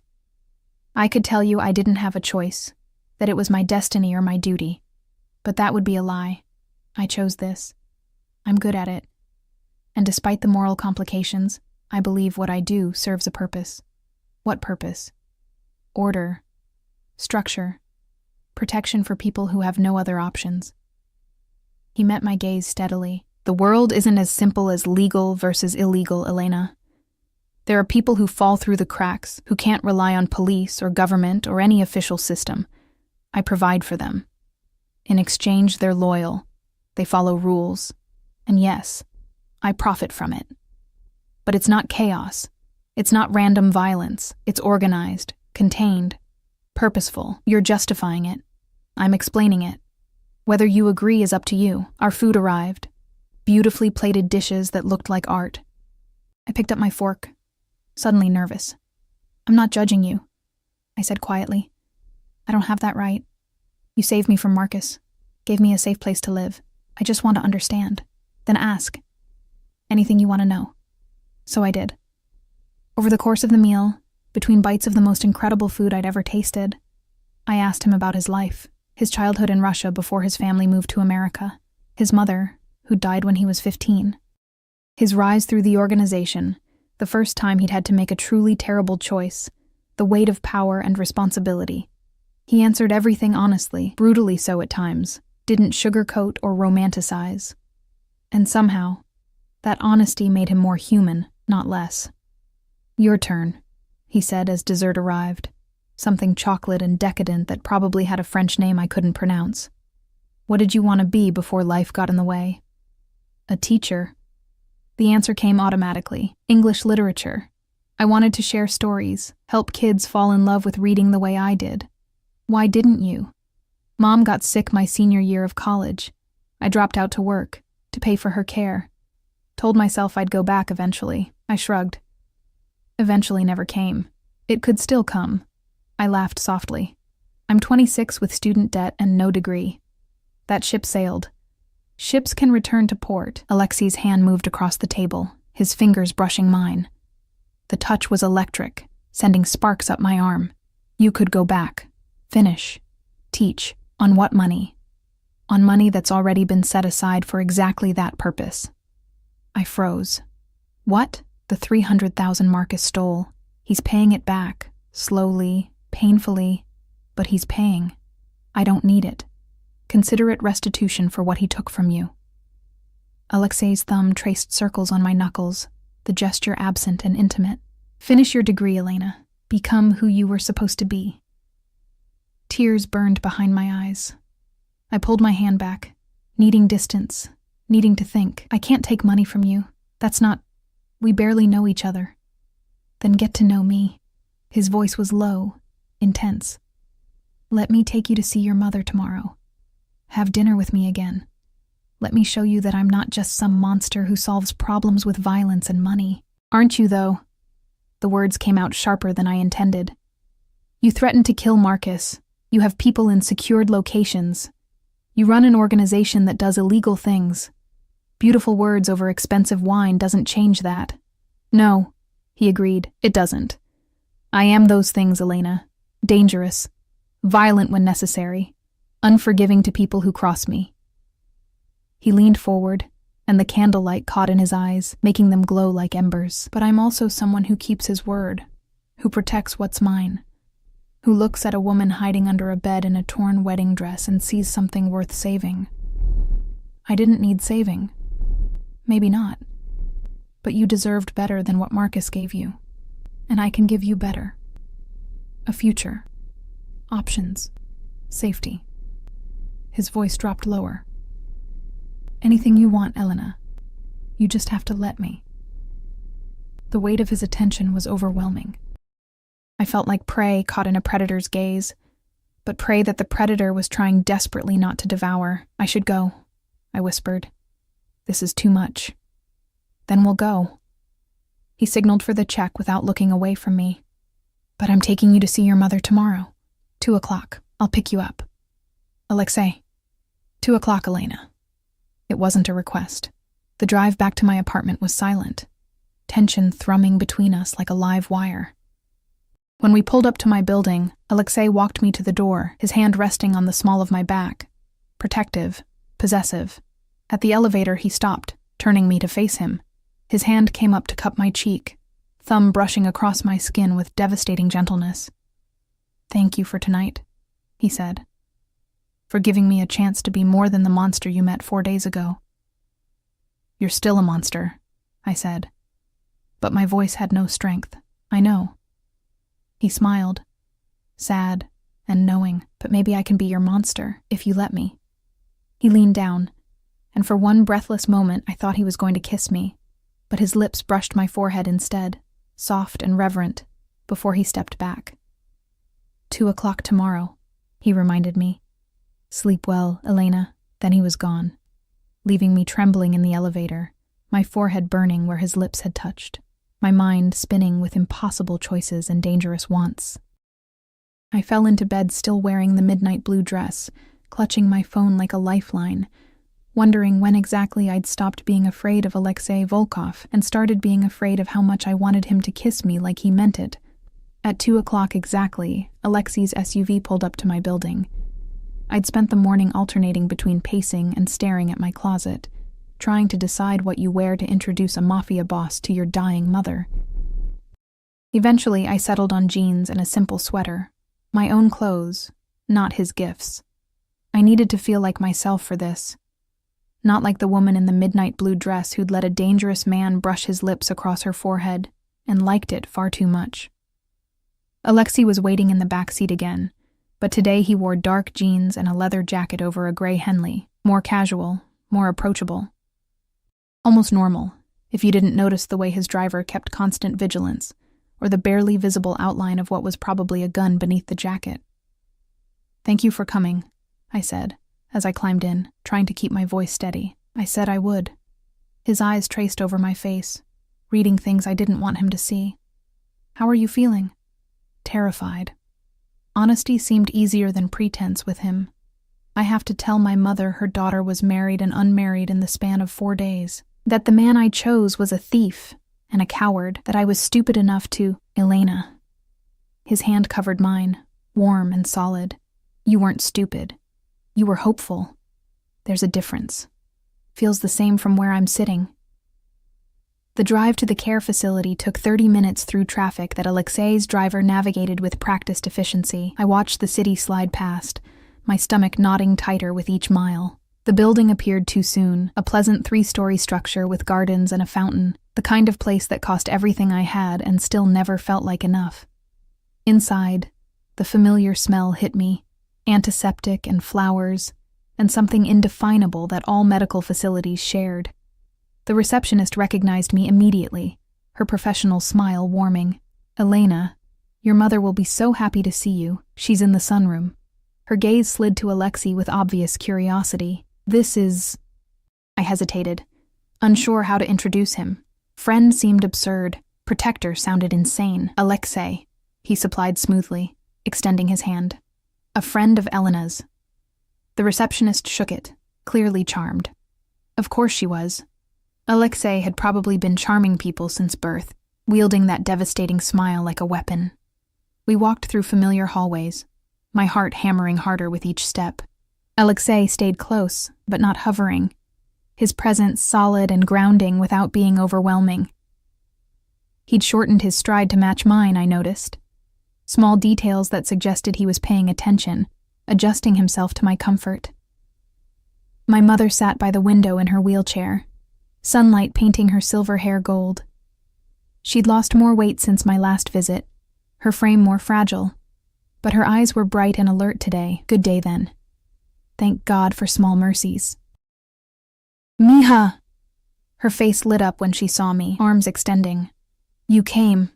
"I could tell you I didn't have a choice, that it was my destiny or my duty. But that would be a lie. I chose this. I'm good at it. And despite the moral complications, I believe what I do serves a purpose." "What purpose?" "Order. Structure. Protection for people who have no other options." He met my gaze steadily. "The world isn't as simple as legal versus illegal, Elena. There are people who fall through the cracks, who can't rely on police or government or any official system. I provide for them. In exchange, they're loyal. They follow rules. And yes, I profit from it. But it's not chaos. It's not random violence. It's organized, contained, purposeful. You're justifying it. I'm explaining it. Whether you agree is up to you." Our food arrived. Beautifully plated dishes that looked like art. I picked up my fork, suddenly nervous. I'm not judging you, I said quietly. I don't have that right. You saved me from Marcus, gave me a safe place to live. I just want to understand. Then ask. Anything you want to know. So I did. Over the course of the meal, between bites of the most incredible food I'd ever tasted, I asked him about his life, his childhood in Russia before his family moved to America, his mother, who died when he was 15, his rise through the organization, the first time he'd had to make a truly terrible choice, the weight of power and responsibility. He answered everything honestly, brutally so at times, didn't sugarcoat or romanticize. And somehow, that honesty made him more human, not less. Your turn, he said as dessert arrived, something chocolate and decadent that probably had a French name I couldn't pronounce. What did you want to be before life got in the way? A teacher. The answer came automatically. English literature. I wanted to share stories, help kids fall in love with reading the way I did. Why didn't you? Mom got sick my senior year of college. I dropped out to work, to pay for her care. Told myself I'd go back eventually. I shrugged. Eventually never came. It could still come. I laughed softly. I'm 26 with student debt and no degree. That ship sailed. Ships can return to port. Alexei's hand moved across the table, his fingers brushing mine. The touch was electric, sending sparks up my arm. You could go back. Finish. Teach. On what money? On money that's already been set aside for exactly that purpose. I froze. What? The 300,000 Marcus stole. He's paying it back. Slowly, painfully, but he's paying. I don't need it. Consider it restitution for what he took from you. Alexei's thumb traced circles on my knuckles, the gesture absent and intimate. Finish your degree, Elena. Become who you were supposed to be. Tears burned behind my eyes. I pulled my hand back, needing distance, needing to think. I can't take money from you. That's not... We barely know each other. Then get to know me. His voice was low, intense. Let me take you to see your mother tomorrow. Have dinner with me again. Let me show you that I'm not just some monster who solves problems with violence and money. Aren't you, though? The words came out sharper than I intended. You threatened to kill Marcus. You have people in secured locations. You run an organization that does illegal things. Beautiful words over expensive wine doesn't change that. No, he agreed, it doesn't. I am those things, Elena. Dangerous. Violent when necessary. Unforgiving to people who cross me. He leaned forward, and the candlelight caught in his eyes, making them glow like embers. But I'm also someone who keeps his word, who protects what's mine, who looks at a woman hiding under a bed in a torn wedding dress and sees something worth saving. I didn't need saving. Maybe not. But you deserved better than what Marcus gave you. And I can give you better. A future. Options. Safety. His voice dropped lower. Anything you want, Elena. You just have to let me. The weight of his attention was overwhelming. I felt like prey caught in a predator's gaze, but prey that the predator was trying desperately not to devour. I should go, I whispered. This is too much. Then we'll go. He signaled for the check without looking away from me. But I'm taking you to see your mother tomorrow. 2:00. I'll pick you up. Alexei. 2:00, Elena. It wasn't a request. The drive back to my apartment was silent, tension thrumming between us like a live wire. When we pulled up to my building, Alexei walked me to the door, his hand resting on the small of my back. Protective, possessive. At the elevator, he stopped, turning me to face him. His hand came up to cup my cheek, thumb brushing across my skin with devastating gentleness. Thank you for tonight, he said. For giving me a chance to be more than the monster you met 4 days ago. You're still a monster, I said. But my voice had no strength. I know. He smiled, sad and knowing, but maybe I can be your monster if you let me. He leaned down, and for one breathless moment I thought he was going to kiss me, but his lips brushed my forehead instead, soft and reverent, before he stepped back. 2:00 tomorrow, he reminded me. Sleep well, Elena. Then he was gone, leaving me trembling in the elevator, my forehead burning where his lips had touched. my mind spinning with impossible choices and dangerous wants. I fell into bed still wearing the midnight blue dress, clutching my phone like a lifeline, wondering when exactly I'd stopped being afraid of Alexei Volkov and started being afraid of how much I wanted him to kiss me like he meant it. At 2 o'clock exactly, Alexei's SUV pulled up to my building. I'd spent the morning alternating between pacing and staring at my closet, trying to decide what you wear to introduce a Mafia boss to your dying mother. Eventually, I settled on jeans and a simple sweater. My own clothes, not his gifts. I needed to feel like myself for this. Not like the woman in the midnight blue dress who'd let a dangerous man brush his lips across her forehead and liked it far too much. Alexei was waiting in the back seat again, but today he wore dark jeans and a leather jacket over a gray Henley, more casual, more approachable. Almost normal, if you didn't notice the way his driver kept constant vigilance, or the barely visible outline of what was probably a gun beneath the jacket. "Thank you for coming," I said, as I climbed in, trying to keep my voice steady. I said I would. His eyes traced over my face, reading things I didn't want him to see. "How are you feeling?" Terrified. Honesty seemed easier than pretense with him. I have to tell my mother her daughter was married and unmarried in the span of 4 days, that the man I chose was a thief and a coward, that I was stupid enough to— Elena. His hand covered mine, warm and solid. "You weren't stupid. You were hopeful. There's a difference. Feels the same from where I'm sitting." The drive to the care facility took 30 minutes through traffic that Alexei's driver navigated with practiced efficiency. I watched the city slide past, my stomach knotting tighter with each mile. The building appeared too soon, a pleasant 3-story structure with gardens and a fountain, the kind of place that cost everything I had and still never felt like enough. Inside, the familiar smell hit me, antiseptic and flowers, and something indefinable that all medical facilities shared. The receptionist recognized me immediately, her professional smile warming. "Elena, your mother will be so happy to see you. She's in the sunroom." Her gaze slid to Alexei with obvious curiosity. "This is—" I hesitated, unsure how to introduce him. Friend seemed absurd. Protector sounded insane. "Alexei," he supplied smoothly, extending his hand. "A friend of Elena's." The receptionist shook it, clearly charmed. Of course she was. Alexei had probably been charming people since birth, wielding that devastating smile like a weapon. We walked through familiar hallways, my heart hammering harder with each step. Alexei stayed close, but not hovering, his presence solid and grounding without being overwhelming. He'd shortened his stride to match mine, I noticed. Small details that suggested he was paying attention, adjusting himself to my comfort. My mother sat by the window in her wheelchair, sunlight painting her silver hair gold. She'd lost more weight since my last visit, her frame more fragile, but her eyes were bright and alert today. Good day, then. Thank God for small mercies. "Miha!" Her face lit up when she saw me, arms extending. "You came."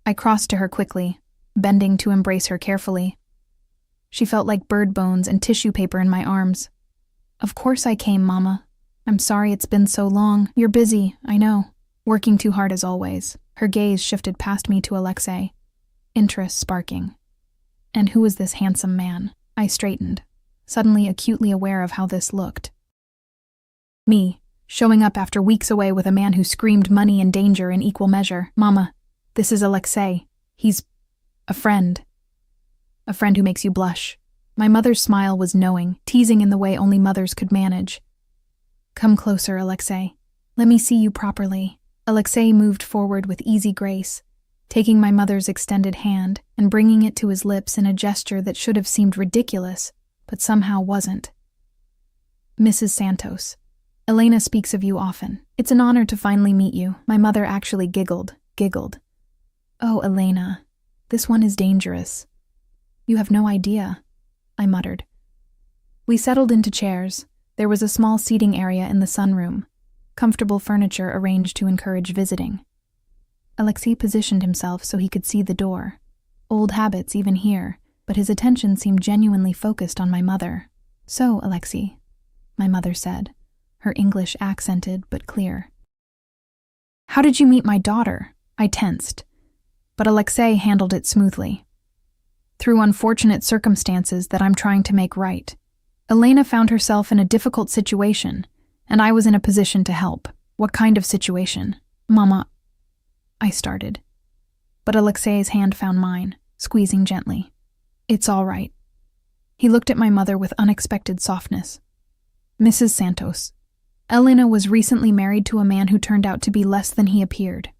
I crossed to her quickly, bending to embrace her carefully. She felt like bird bones and tissue paper in my arms. "Of course I came, Mama. I'm sorry it's been so long. You're busy, I know. Working too hard as always." Her gaze shifted past me to Alexei, interest sparking. And who was this handsome man? I straightened, suddenly acutely aware of how this looked. Me, showing up after weeks away with a man who screamed money and danger in equal measure. "Mama, this is Alexei. He's a friend. A friend who makes you blush." My mother's smile was knowing, teasing in the way only mothers could manage. "Come closer, Alexei. Let me see you properly." Alexei moved forward with easy grace, taking my mother's extended hand and bringing it to his lips in a gesture that should have seemed ridiculous, but somehow wasn't. "Mrs. Santos, Elena speaks of you often. It's an honor to finally meet you." My mother actually giggled. "Oh, Elena, this one is dangerous." "You have no idea," I muttered. We settled into chairs. There was a small seating area in the sunroom, comfortable furniture arranged to encourage visiting. Alexei positioned himself so he could see the door. Old habits even here, but his attention seemed genuinely focused on my mother. "So, Alexei," my mother said, her English accented but clear. "How did you meet my daughter?" I tensed, but Alexei handled it smoothly. Through unfortunate circumstances that I'm trying to make right, Elena found herself in a difficult situation, and I was in a position to help. What kind of situation? Mama, I started. But Alexei's hand found mine, squeezing gently. It's all right. He looked at my mother with unexpected softness. Mrs. Santos, Elena was recently married to a man who turned out to be less than he appeared.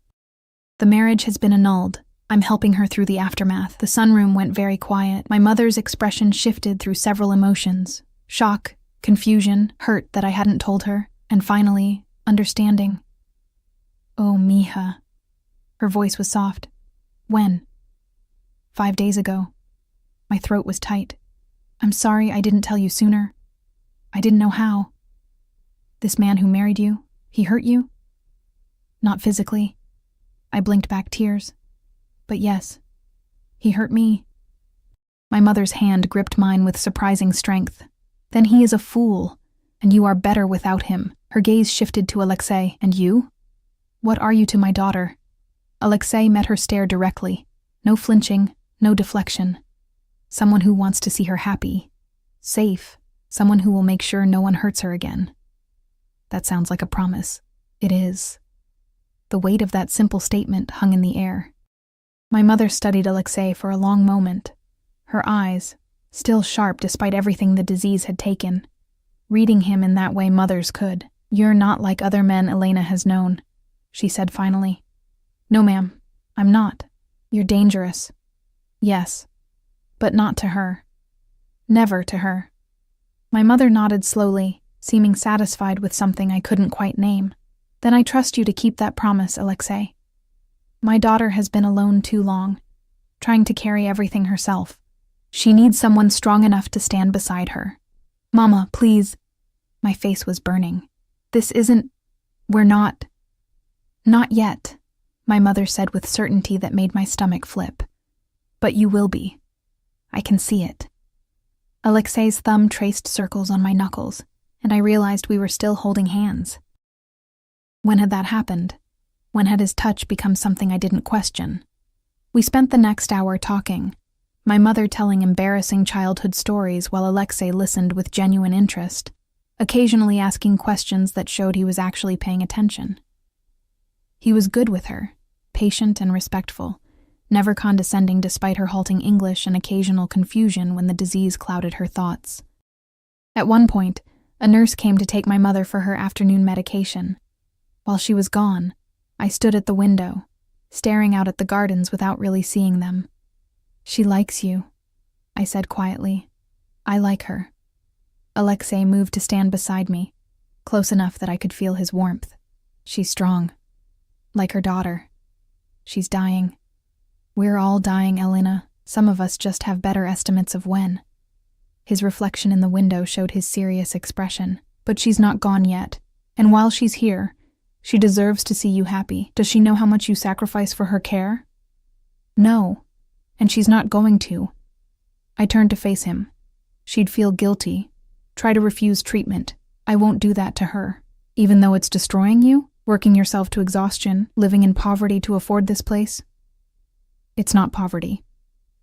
The marriage has been annulled. I'm helping her through the aftermath. The sunroom went very quiet. My mother's expression shifted through several emotions. Shock, confusion, hurt that I hadn't told her, and finally, understanding. Oh, mija. Her voice was soft. When? 5 days ago. My throat was tight. I'm sorry I didn't tell you sooner. I didn't know how. This man who married you, he hurt you? Not physically. I blinked back tears. But yes, he hurt me. My mother's hand gripped mine with surprising strength. Then he is a fool, and you are better without him. Her gaze shifted to Alexei. And you? What are you to my daughter? Alexei met her stare directly. No flinching, no deflection. Someone who wants to see her happy. Safe. Someone who will make sure no one hurts her again. That sounds like a promise. It is. The weight of that simple statement hung in the air. My mother studied Alexei for a long moment. Her eyes, still sharp despite everything the disease had taken. Reading him in that way mothers could. You're not like other men Elena has known, she said finally. No, ma'am, I'm not. You're dangerous. Yes, but not to her. Never to her. My mother nodded slowly, seeming satisfied with something I couldn't quite name. Then I trust you to keep that promise, Alexei. My daughter has been alone too long, trying to carry everything herself. She needs someone strong enough to stand beside her. Mama, please. My face was burning. We're not. Not yet, my mother said with certainty that made my stomach flip. But you will be. I can see it. Alexei's thumb traced circles on my knuckles, and I realized we were still holding hands. When had that happened? When had his touch become something I didn't question? We spent the next hour talking, my mother telling embarrassing childhood stories while Alexei listened with genuine interest, occasionally asking questions that showed he was actually paying attention. He was good with her, patient and respectful, never condescending despite her halting English and occasional confusion when the disease clouded her thoughts. At one point, a nurse came to take my mother for her afternoon medication. While she was gone, I stood at the window, staring out at the gardens without really seeing them. She likes you, I said quietly. I like her. Alexei moved to stand beside me, close enough that I could feel his warmth. She's strong. Like her daughter. She's dying. We're all dying, Elena. Some of us just have better estimates of when. His reflection in the window showed his serious expression. But she's not gone yet. And while she's here, she deserves to see you happy. Does she know how much you sacrifice for her care? No. And she's not going to. I turned to face him. She'd feel guilty. Try to refuse treatment. I won't do that to her. Even though it's destroying you? Working yourself to exhaustion? Living in poverty to afford this place? It's not poverty.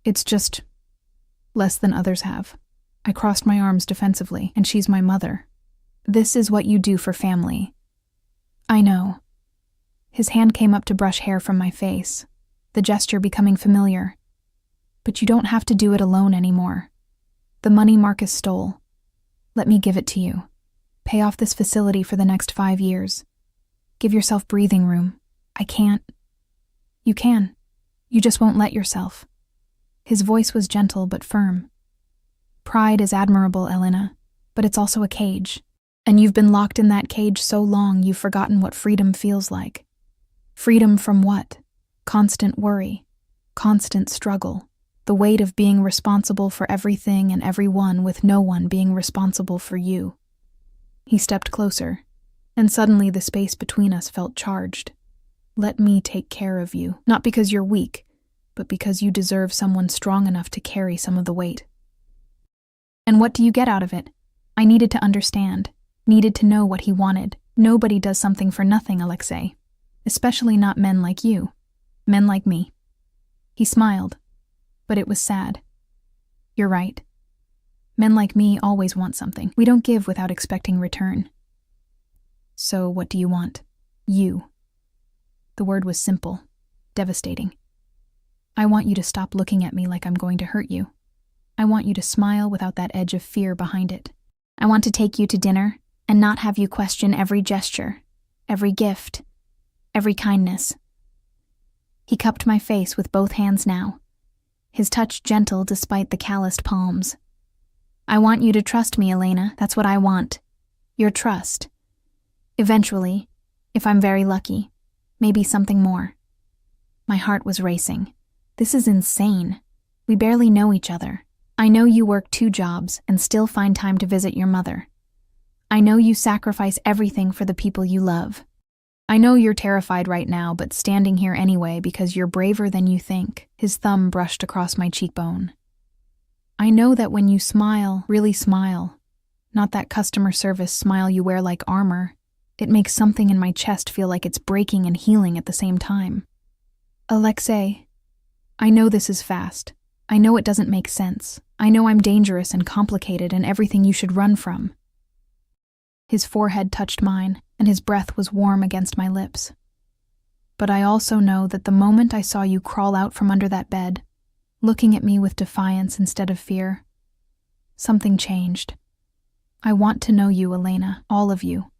It's just less than others have. I crossed my arms defensively, and she's my mother. This is what you do for family. I know. His hand came up to brush hair from my face, the gesture becoming familiar. But you don't have to do it alone anymore. The money Marcus stole. Let me give it to you. Pay off this facility for the next 5 years. Give yourself breathing room. I can't. You can. You just won't let yourself. His voice was gentle but firm. Pride is admirable, Elena, but it's also a cage. And you've been locked in that cage so long you've forgotten what freedom feels like. Freedom from what? Constant worry. Constant struggle. The weight of being responsible for everything and everyone with no one being responsible for you. He stepped closer, and suddenly the space between us felt charged. Let me take care of you, not because you're weak, but because you deserve someone strong enough to carry some of the weight. And what do you get out of it? I needed to understand. Needed to know what he wanted. Nobody does something for nothing, Alexei. Especially not men like you. Men like me. He smiled, but it was sad. You're right. Men like me always want something. We don't give without expecting return. So what do you want? You. The word was simple, devastating. I want you to stop looking at me like I'm going to hurt you. I want you to smile without that edge of fear behind it. I want to take you to dinner and not have you question every gesture, every gift, every kindness. He cupped my face with both hands now, his touch gentle despite the calloused palms. I want you to trust me, Elena. That's what I want. Your trust. Eventually, if I'm very lucky, maybe something more. My heart was racing. This is insane. We barely know each other. I know you work 2 jobs and still find time to visit your mother. I know you sacrifice everything for the people you love. I know you're terrified right now, but standing here anyway because you're braver than you think. His thumb brushed across my cheekbone. I know that when you smile, really smile, not that customer service smile you wear like armor, it makes something in my chest feel like it's breaking and healing at the same time. Alexei, I know this is fast. I know it doesn't make sense. I know I'm dangerous and complicated and everything you should run from. His forehead touched mine, and his breath was warm against my lips. But I also know that the moment I saw you crawl out from under that bed, looking at me with defiance instead of fear, something changed. I want to know you, Elena, all of you.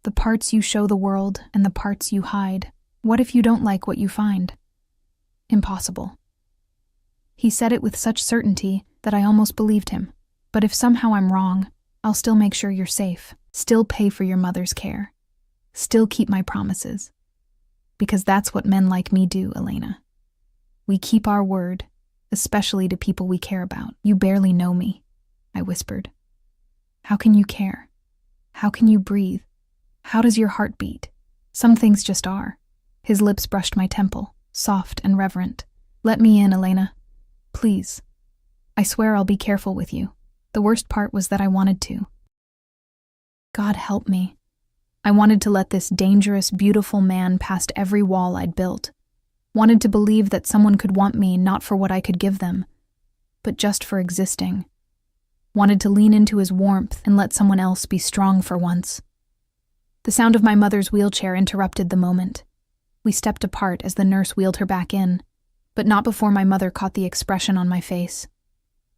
The parts you show the world and the parts you hide. What if you don't like what you find? Impossible. He said it with such certainty that I almost believed him. But if somehow I'm wrong, I'll still make sure you're safe, still pay for your mother's care, still keep my promises. Because that's what men like me do, Elena. We keep our word, especially to people we care about. You barely know me, I whispered. How can you care? How can you breathe? How does your heart beat? Some things just are. His lips brushed my temple, soft and reverent. Let me in, Elena. Please. I swear I'll be careful with you. The worst part was that I wanted to. God help me. I wanted to let this dangerous, beautiful man past every wall I'd built. Wanted to believe that someone could want me not for what I could give them, but just for existing. Wanted to lean into his warmth and let someone else be strong for once. The sound of my mother's wheelchair interrupted the moment. We stepped apart as the nurse wheeled her back in, but not before my mother caught the expression on my face.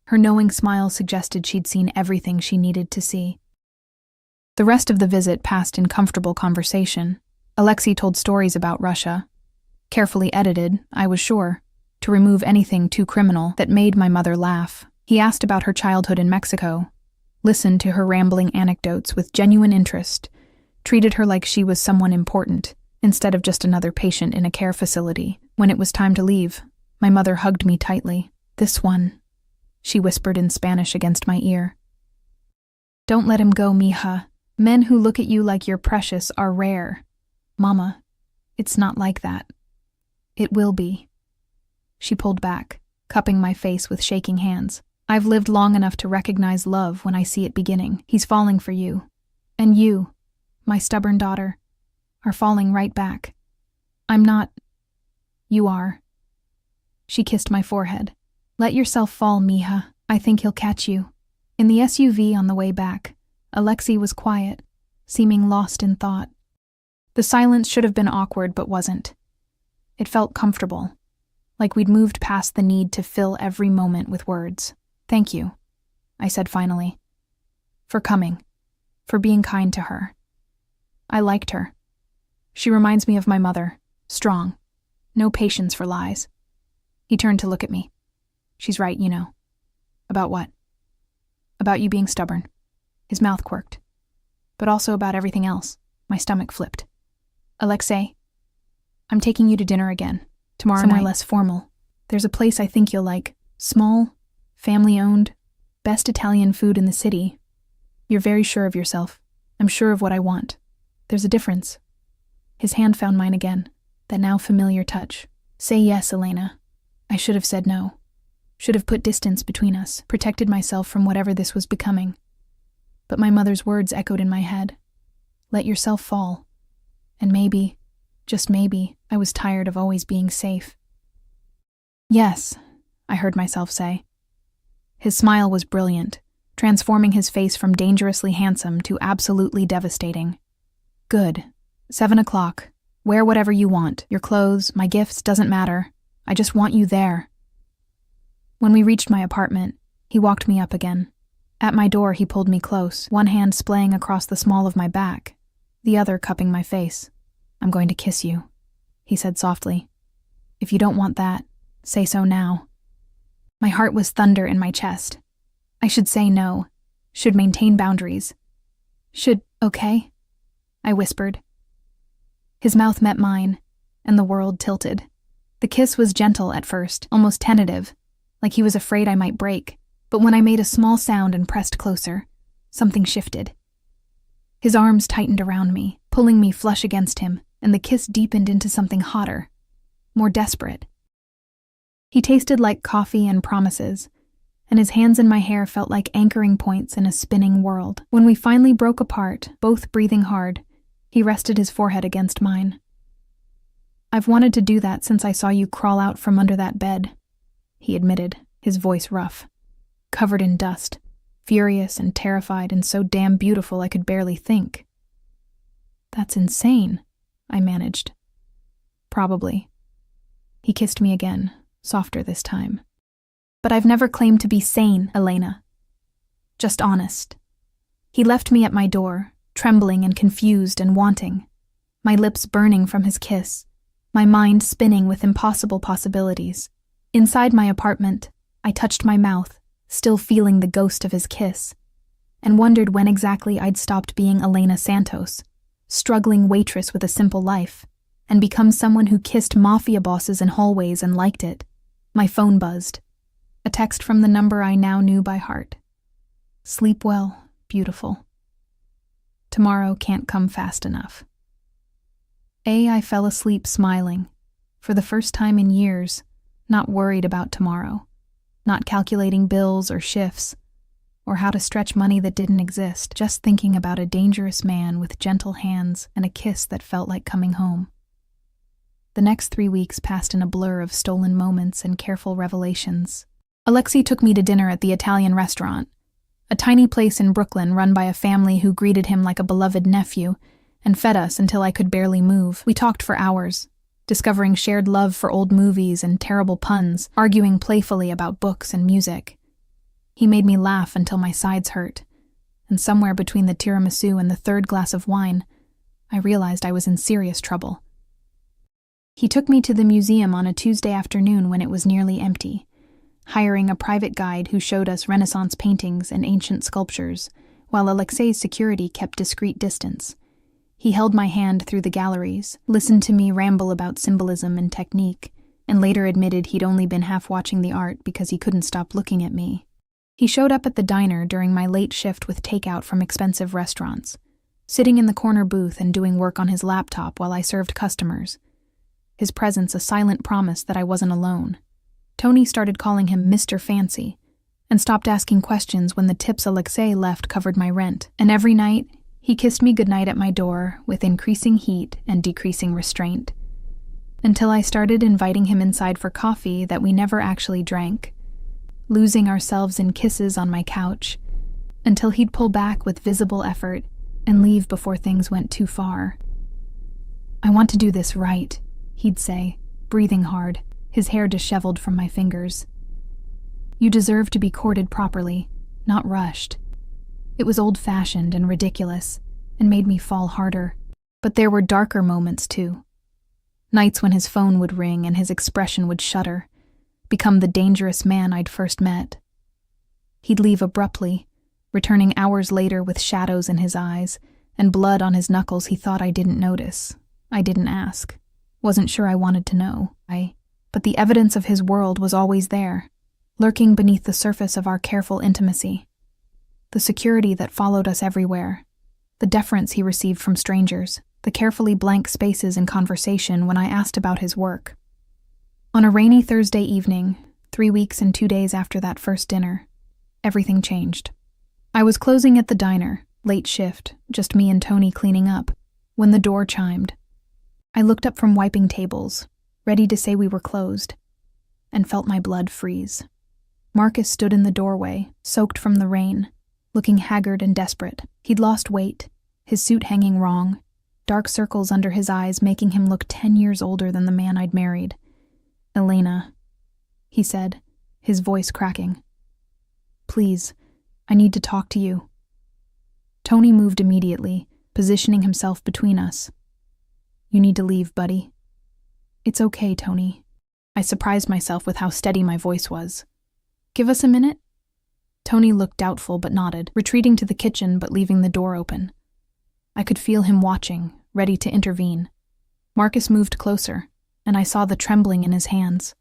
Her knowing smile suggested she'd seen everything she needed to see. The rest of the visit passed in comfortable conversation. Alexei told stories about Russia. Carefully edited, I was sure, to remove anything too criminal that made my mother laugh. He asked about her childhood in Mexico, listened to her rambling anecdotes with genuine interest, treated her like she was someone important, instead of just another patient in a care facility. When it was time to leave, my mother hugged me tightly. This one, she whispered in Spanish against my ear. Don't let him go, mija. Men who look at you like you're precious are rare. Mama, it's not like that. It will be. She pulled back, cupping my face with shaking hands. I've lived long enough to recognize love when I see it beginning. He's falling for you. And you, my stubborn daughter, are falling right back. I'm not. You are. She kissed my forehead. Let yourself fall, mija. I think he'll catch you. In the SUV on the way back, Alexei was quiet, seeming lost in thought. The silence should have been awkward but wasn't. It felt comfortable, like we'd moved past the need to fill every moment with words. Thank you, I said finally. For coming, for being kind to her. I liked her. She reminds me of my mother, strong, no patience for lies. He turned to look at me. She's right, you know. About what? About you being stubborn. His mouth quirked. But also about everything else. My stomach flipped. Alexei, I'm taking you to dinner again. Tomorrow night. Somewhere less formal. There's a place I think you'll like. Small, family-owned, best Italian food in the city. You're very sure of yourself. I'm sure of what I want. There's a difference. His hand found mine again, that now familiar touch. Say yes, Elena. I should have said no. Should have put distance between us, protected myself from whatever this was becoming. But my mother's words echoed in my head. Let yourself fall. And maybe, Just maybe I was tired of always being safe. Yes, I heard myself say. His smile was brilliant, transforming his face from dangerously handsome to absolutely devastating. Good. 7 o'clock. Wear whatever you want. Your clothes, my gifts, doesn't matter. I just want you there. When we reached my apartment, he walked me up again. At my door, he pulled me close, one hand splaying across the small of my back, the other cupping my face. I'm going to kiss you, he said softly. If you don't want that, say so now. My heart was thunder in my chest. I should say no, should maintain boundaries. Okay? I whispered. His mouth met mine, and the world tilted. The kiss was gentle at first, almost tentative, like he was afraid I might break, but when I made a small sound and pressed closer, something shifted. His arms tightened around me, pulling me flush against him, and the kiss deepened into something hotter, more desperate. He tasted like coffee and promises, and his hands in my hair felt like anchoring points in a spinning world. When we finally broke apart, both breathing hard, he rested his forehead against mine. I've wanted to do that since I saw you crawl out from under that bed, he admitted, his voice rough, covered in dust, furious and terrified and so damn beautiful I could barely think. That's insane, I managed. Probably. He kissed me again, softer this time. But I've never claimed to be sane, Elena. Just honest. He left me at my door, trembling and confused and wanting, my lips burning from his kiss, my mind spinning with impossible possibilities. Inside my apartment, I touched my mouth, still feeling the ghost of his kiss, and wondered when exactly I'd stopped being Elena Santos, struggling waitress with a simple life, and become someone who kissed mafia bosses in hallways and liked it. My phone buzzed. A text from the number I now knew by heart. Sleep well, beautiful. Tomorrow can't come fast enough. I fell asleep smiling, for the first time in years, not worried about tomorrow, not calculating bills or shifts, or how to stretch money that didn't exist, just thinking about a dangerous man with gentle hands and a kiss that felt like coming home. The next 3 weeks passed in a blur of stolen moments and careful revelations. Alexei took me to dinner at the Italian restaurant, a tiny place in Brooklyn run by a family who greeted him like a beloved nephew and fed us until I could barely move. We talked for hours, discovering shared love for old movies and terrible puns, arguing playfully about books and music. He made me laugh until my sides hurt, and somewhere between the tiramisu and the third glass of wine, I realized I was in serious trouble. He took me to the museum on a Tuesday afternoon when it was nearly empty, hiring a private guide who showed us Renaissance paintings and ancient sculptures, while Alexei's security kept discreet distance. He held my hand through the galleries, listened to me ramble about symbolism and technique, and later admitted he'd only been half watching the art because he couldn't stop looking at me. He showed up at the diner during my late shift with takeout from expensive restaurants, sitting in the corner booth and doing work on his laptop while I served customers. His presence a silent promise that I wasn't alone. Tony started calling him Mr. Fancy, and stopped asking questions when the tips Alexei left covered my rent. And every night, he kissed me goodnight at my door with increasing heat and decreasing restraint, until I started inviting him inside for coffee that we never actually drank, losing ourselves in kisses on my couch, until he'd pull back with visible effort and leave before things went too far. I want to do this right, he'd say, breathing hard, his hair disheveled from my fingers. You deserve to be courted properly, not rushed. It was old-fashioned and ridiculous, and made me fall harder. But there were darker moments, too. Nights when his phone would ring and his expression would shudder, become the dangerous man I'd first met. He'd leave abruptly, returning hours later with shadows in his eyes and blood on his knuckles he thought I didn't notice. I didn't ask. Wasn't sure I wanted to know. But the evidence of his world was always there, lurking beneath the surface of our careful intimacy. The security that followed us everywhere, the deference he received from strangers, the carefully blank spaces in conversation when I asked about his work. On a rainy Thursday evening, 3 weeks and 2 days after that first dinner, everything changed. I was closing at the diner, late shift, just me and Tony cleaning up, when the door chimed. I looked up from wiping tables, ready to say we were closed, and felt my blood freeze. Marcus stood in the doorway, soaked from the rain, looking haggard and desperate. He'd lost weight, his suit hanging wrong, dark circles under his eyes making him look 10 years older than the man I'd married. "Elena," he said, his voice cracking. "Please, I need to talk to you." Tony moved immediately, positioning himself between us. "You need to leave, buddy." "It's okay, Tony." I surprised myself with how steady my voice was. "Give us a minute?" Tony looked doubtful but nodded, retreating to the kitchen but leaving the door open. I could feel him watching, ready to intervene. Marcus moved closer, and I saw the trembling in his hands,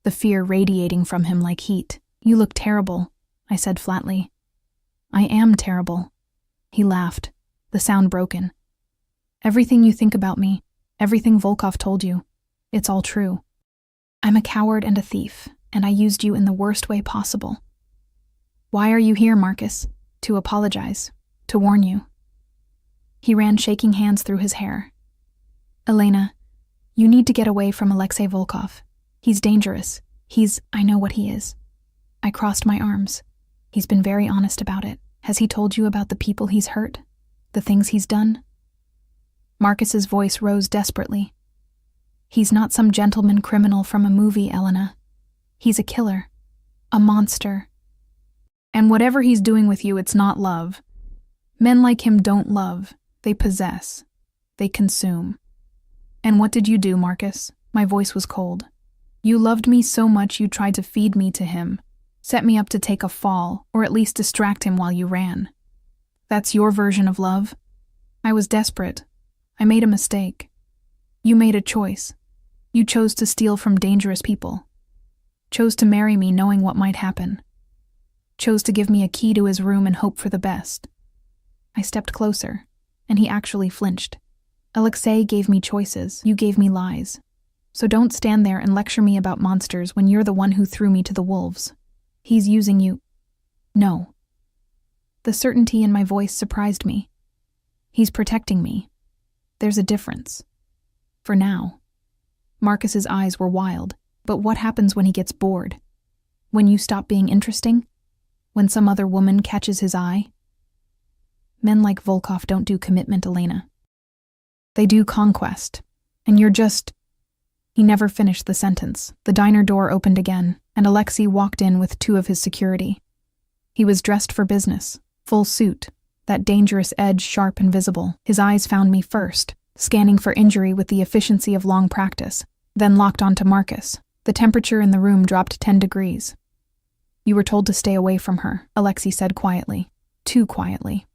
the fear radiating from him like heat. "You look terrible," I said flatly. "I am terrible." He laughed, the sound broken. "Everything you think about me, everything Volkov told you, it's all true. I'm a coward and a thief, and I used you in the worst way possible. Why are you here, Marcus? To apologize, to warn you." He ran shaking hands through his hair. "Elena, you need to get away from Alexei Volkov. He's dangerous. I know what he is." I crossed my arms. "He's been very honest about it. Has he told you about the people he's hurt? The things he's done?" Marcus's voice rose desperately. "He's not some gentleman criminal from a movie, Elena. He's a killer. A monster. And whatever he's doing with you, it's not love. Men like him don't love. They possess. They consume." "And what did you do, Marcus?" My voice was cold. "You loved me so much you tried to feed me to him, set me up to take a fall, or at least distract him while you ran. That's your version of love? I was desperate. I made a mistake. You made a choice. You chose to steal from dangerous people. Chose to marry me knowing what might happen. Chose to give me a key to his room and hope for the best." I stepped closer, and he actually flinched. "Alexei gave me choices. You gave me lies. So don't stand there and lecture me about monsters when you're the one who threw me to the wolves. He's using you." "No." The certainty in my voice surprised me. "He's protecting me. There's a difference. For now." Marcus's eyes were wild. "But what happens when he gets bored? When you stop being interesting? When some other woman catches his eye?" "Men like Volkov don't do commitment, Elena. They do conquest. And you're just—" He never finished the sentence. The diner door opened again, and Alexei walked in with 2 of his security. He was dressed for business, full suit, that dangerous edge sharp and visible. His eyes found me first, scanning for injury with the efficiency of long practice, then locked onto Marcus. The temperature in the room dropped 10 degrees. "You were told to stay away from her," Alexei said quietly. Too quietly.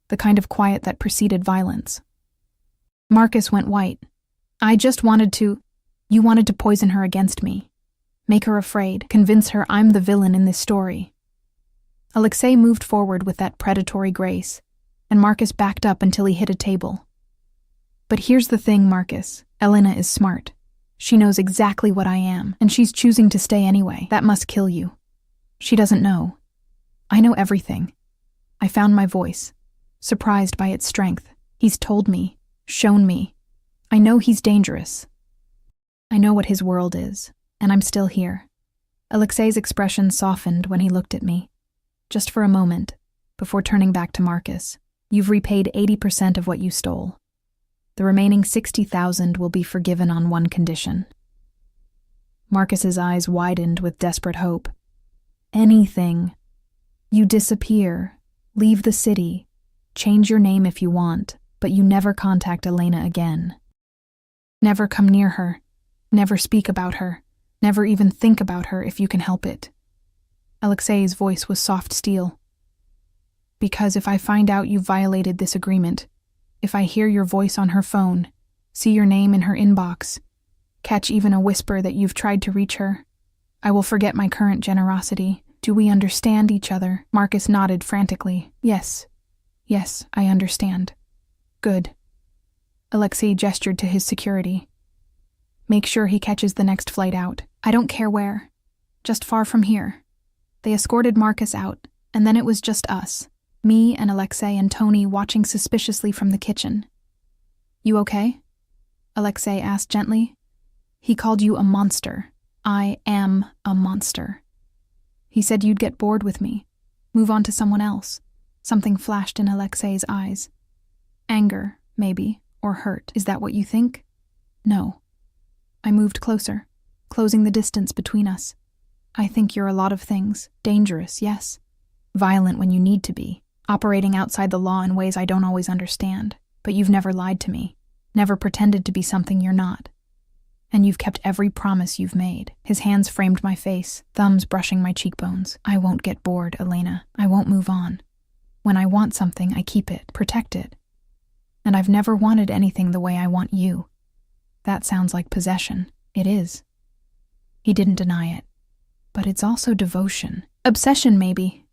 The kind of quiet that preceded violence. Marcus went white. "I just wanted to—" "You wanted to poison her against me. Make her afraid, convince her I'm the villain in this story." Alexei moved forward with that predatory grace, and Marcus backed up until he hit a table. "But here's the thing, Marcus. Elena is smart. She knows exactly what I am, and she's choosing to stay anyway. That must kill you. She doesn't know. I know everything." I found my voice, surprised by its strength. "He's told me, shown me. I know he's dangerous. I know what his world is, and I'm still here." Alexei's expression softened when he looked at me, just for a moment, before turning back to Marcus. "You've repaid 80% of what you stole. The remaining 60,000 will be forgiven on one condition." Marcus's eyes widened with desperate hope. "Anything. You disappear, leave the city, change your name if you want, but you never contact Elena again. Never come near her, never speak about her, never even think about her if you can help it." Alexei's voice was soft steel. "Because if I find out you violated this agreement, if I hear your voice on her phone, see your name in her inbox, catch even a whisper that you've tried to reach her, I will forget my current generosity. Do we understand each other?" Marcus nodded frantically. Yes, I understand." "Good." Alexei gestured to his security. "Make sure he catches the next flight out. I don't care where. Just far from here." They escorted Marcus out, and then it was just us, me and Alexei and Tony watching suspiciously from the kitchen. "You okay?" Alexei asked gently. He called you a monster. I am a monster. He said you'd get bored with me, move on to someone else. Something flashed in Alexei's eyes. Anger, maybe, or hurt. Is that what you think? No. I moved closer, closing the distance between us. I think you're a lot of things. Dangerous, yes. Violent when you need to be. Operating outside the law in ways I don't always understand. But you've never lied to me. Never pretended to be something you're not. And you've kept every promise you've made. His hands framed my face, thumbs brushing my cheekbones. I won't get bored, Elena. I won't move on. When I want something, I keep it, protect it. And I've never wanted anything the way I want you. That sounds like possession. It is. He didn't deny it. But it's also devotion. Obsession, maybe.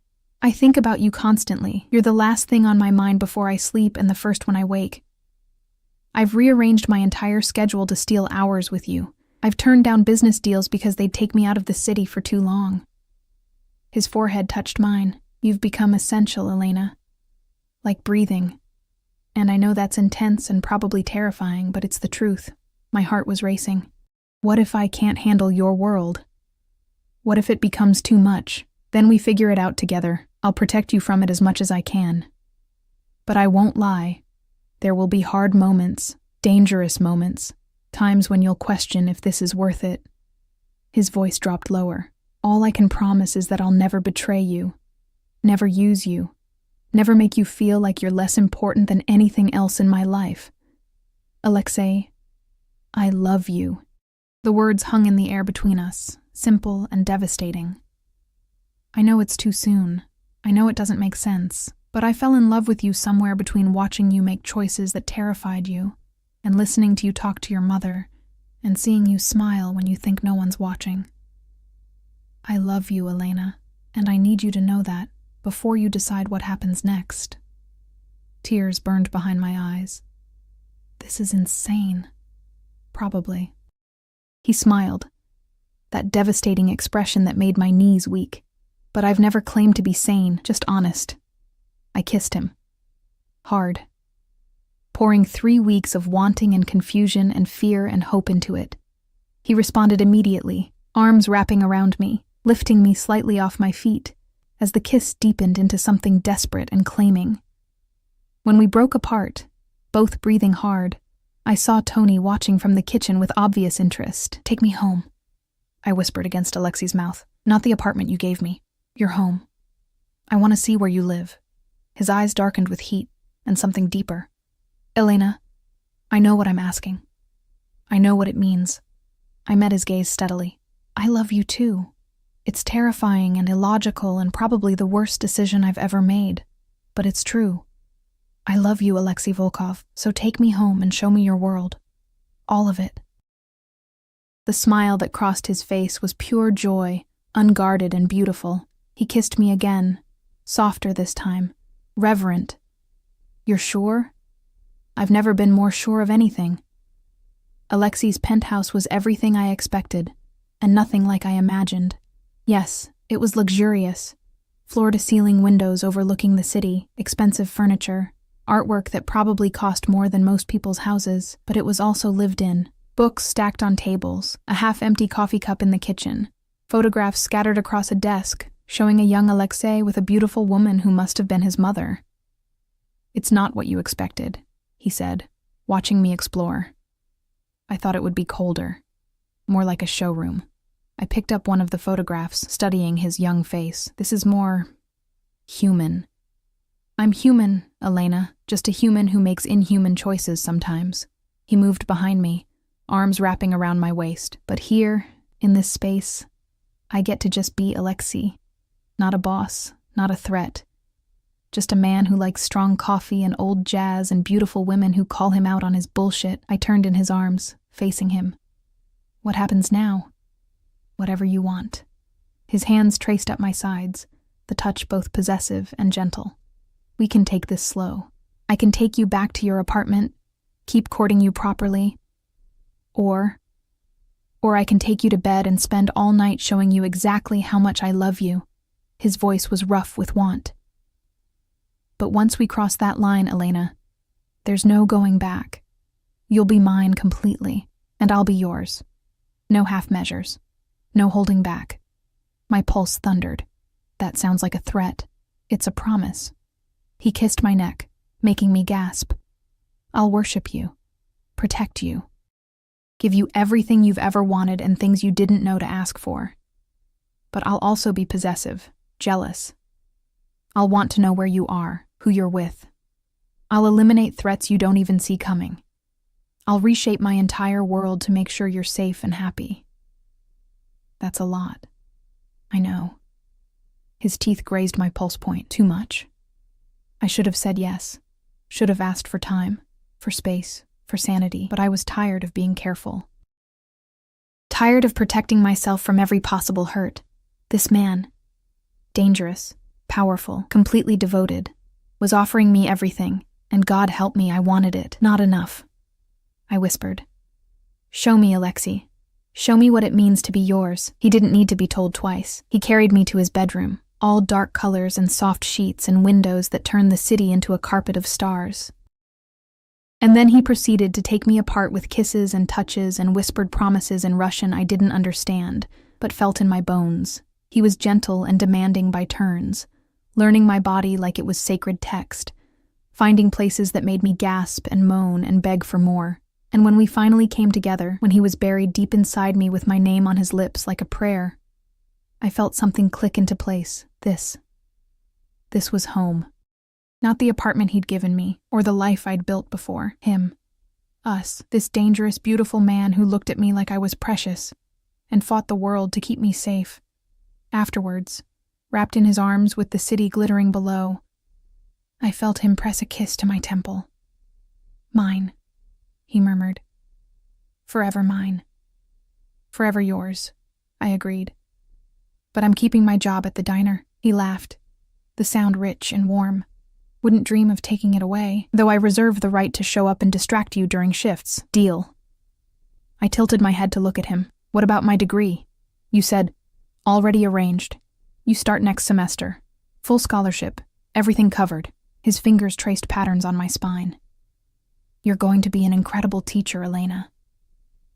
I think about you constantly. You're the last thing on my mind before I sleep and the first when I wake. I've rearranged my entire schedule to steal hours with you. I've turned down business deals because they'd take me out of the city for too long. His forehead touched mine. You've become essential, Elena. Like breathing. And I know that's intense and probably terrifying, but it's the truth. My heart was racing. What if I can't handle your world? What if it becomes too much? Then we figure it out together. I'll protect you from it as much as I can. But I won't lie. There will be hard moments, dangerous moments, times when you'll question if this is worth it. His voice dropped lower. All I can promise is that I'll never betray you, never use you, never make you feel like you're less important than anything else in my life. Alexei, I love you. The words hung in the air between us, simple and devastating. I know it's too soon. I know it doesn't make sense. But I fell in love with you somewhere between watching you make choices that terrified you, and listening to you talk to your mother, and seeing you smile when you think no one's watching. I love you, Elena, and I need you to know that before you decide what happens next. Tears burned behind my eyes. This is insane. Probably. He smiled, that devastating expression that made my knees weak. But I've never claimed to be sane, just honest. I kissed him. Hard. Pouring 3 weeks of wanting and confusion and fear and hope into it. He responded immediately, arms wrapping around me, lifting me slightly off my feet, as the kiss deepened into something desperate and claiming. When we broke apart, both breathing hard, I saw Tony watching from the kitchen with obvious interest. Take me home, I whispered against Alexei's mouth. Not the apartment you gave me. Your home. I want to see where you live. His eyes darkened with heat and something deeper. Elena, I know what I'm asking. I know what it means. I met his gaze steadily. I love you too. It's terrifying and illogical and probably the worst decision I've ever made. But it's true. I love you, Alexei Volkov, so take me home and show me your world. All of it. The smile that crossed his face was pure joy, unguarded and beautiful. He kissed me again, softer this time. Reverent. You're sure? I've never been more sure of anything. Alexei's penthouse was everything I expected, and nothing like I imagined. Yes, it was luxurious. Floor-to-ceiling windows overlooking the city, expensive furniture, artwork that probably cost more than most people's houses, but it was also lived in. Books stacked on tables, a half-empty coffee cup in the kitchen, photographs scattered across a desk, showing a young Alexei with a beautiful woman who must have been his mother. It's not what you expected, he said, watching me explore. I thought it would be colder, more like a showroom. I picked up one of the photographs, studying his young face. This is more human. I'm human, Elena, just a human who makes inhuman choices sometimes. He moved behind me, arms wrapping around my waist. But here, in this space, I get to just be Alexei. Not a boss, not a threat. Just a man who likes strong coffee and old jazz and beautiful women who call him out on his bullshit. I turned in his arms, facing him. What happens now? Whatever you want. His hands traced up my sides, the touch both possessive and gentle. We can take this slow. I can take you back to your apartment, keep courting you properly. Or I can take you to bed and spend all night showing you exactly how much I love you. His voice was rough with want. But once we cross that line, Elena, there's no going back. You'll be mine completely, and I'll be yours. No half measures. No holding back. My pulse thundered. That sounds like a threat. It's a promise. He kissed my neck, making me gasp. I'll worship you. Protect you. Give you everything you've ever wanted and things you didn't know to ask for. But I'll also be possessive, jealous. I'll want to know where you are, who you're with. I'll eliminate threats you don't even see coming. I'll reshape my entire world to make sure you're safe and happy. That's a lot. I know. His teeth grazed my pulse point. Too much. I should have said yes. Should have asked for time, for space, for sanity, but I was tired of being careful. Tired of protecting myself from every possible hurt. This man, dangerous, powerful, completely devoted, was offering me everything, and God help me, I wanted it. Not enough. I whispered. Show me, Alexei. Show me what it means to be yours. He didn't need to be told twice. He carried me to his bedroom, all dark colors and soft sheets and windows that turned the city into a carpet of stars. And then he proceeded to take me apart with kisses and touches and whispered promises in Russian I didn't understand, but felt in my bones. He was gentle and demanding by turns, learning my body like it was sacred text, finding places that made me gasp and moan and beg for more. And when we finally came together, when he was buried deep inside me with my name on his lips like a prayer, I felt something click into place. This was home. Not the apartment he'd given me, or the life I'd built before. Him. Us. This dangerous, beautiful man who looked at me like I was precious, and fought the world to keep me safe. Afterwards, wrapped in his arms with the city glittering below, I felt him press a kiss to my temple. Mine, he murmured. Forever mine. Forever yours, I agreed. But I'm keeping my job at the diner, he laughed, the sound rich and warm. Wouldn't dream of taking it away, though I reserve the right to show up and distract you during shifts. Deal. I tilted my head to look at him. What about my degree? You said, already arranged. You start next semester. Full scholarship. Everything covered. His fingers traced patterns on my spine. You're going to be an incredible teacher, Elena.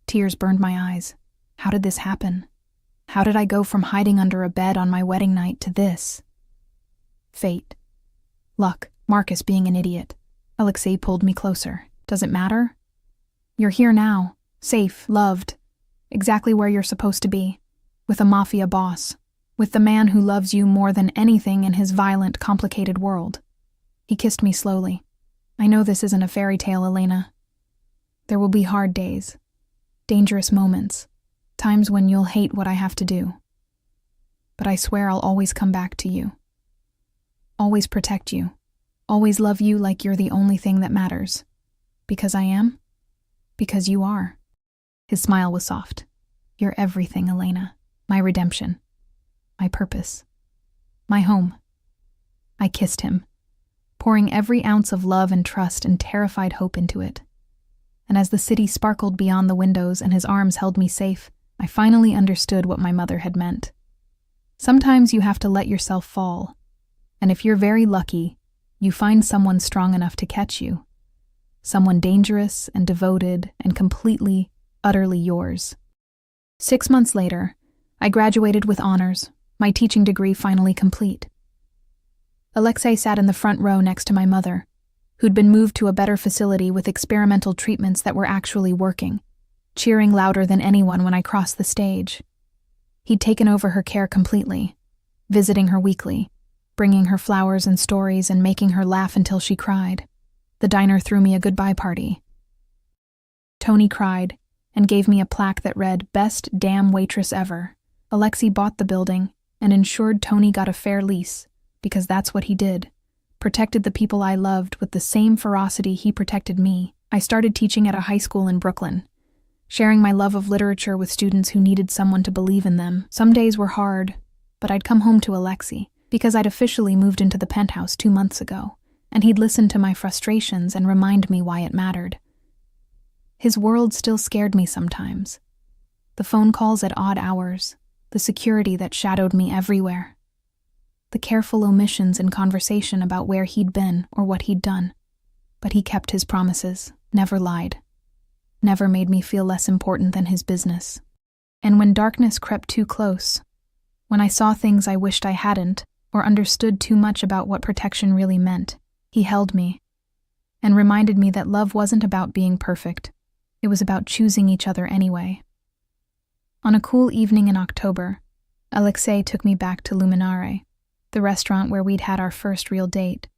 Tears burned my eyes. How did this happen? How did I go from hiding under a bed on my wedding night to this? Fate. Luck. Marcus being an idiot. Alexei pulled me closer. Does it matter? You're here now. Safe, loved. Exactly where you're supposed to be. With a Mafia boss. With the man who loves you more than anything in his violent, complicated world. He kissed me slowly. I know this isn't a fairy tale, Elena. There will be hard days. Dangerous moments. Times when you'll hate what I have to do. But I swear I'll always come back to you. Always protect you. Always love you like you're the only thing that matters. Because I am? Because you are. His smile was soft. You're everything, Elena. My redemption. My purpose. My home. I kissed him, pouring every ounce of love and trust and terrified hope into it. And as the city sparkled beyond the windows and his arms held me safe, I finally understood what my mother had meant. Sometimes you have to let yourself fall. And if you're very lucky, you find someone strong enough to catch you. Someone dangerous and devoted and completely, utterly yours. 6 months later, I graduated with honors, my teaching degree finally complete. Alexei sat in the front row next to my mother, who'd been moved to a better facility with experimental treatments that were actually working, cheering louder than anyone when I crossed the stage. He'd taken over her care completely, visiting her weekly, bringing her flowers and stories and making her laugh until she cried. The diner threw me a goodbye party. Tony cried and gave me a plaque that read, "Best damn waitress ever." Alexei bought the building and ensured Tony got a fair lease, because that's what he did. Protected the people I loved with the same ferocity he protected me. I started teaching at a high school in Brooklyn, sharing my love of literature with students who needed someone to believe in them. Some days were hard, but I'd come home to Alexei, because I'd officially moved into the penthouse 2 months ago, and he'd listen to my frustrations and remind me why it mattered. His world still scared me sometimes. The phone calls at odd hours, the security that shadowed me everywhere, the careful omissions in conversation about where he'd been or what he'd done. But he kept his promises, never lied. never made me feel less important than his business. And when darkness crept too close, when I saw things I wished I hadn't, or understood too much about what protection really meant, he held me and reminded me that love wasn't about being perfect. It was about choosing each other anyway. On a cool evening in October, Alexei took me back to Luminare, the restaurant where we'd had our first real date.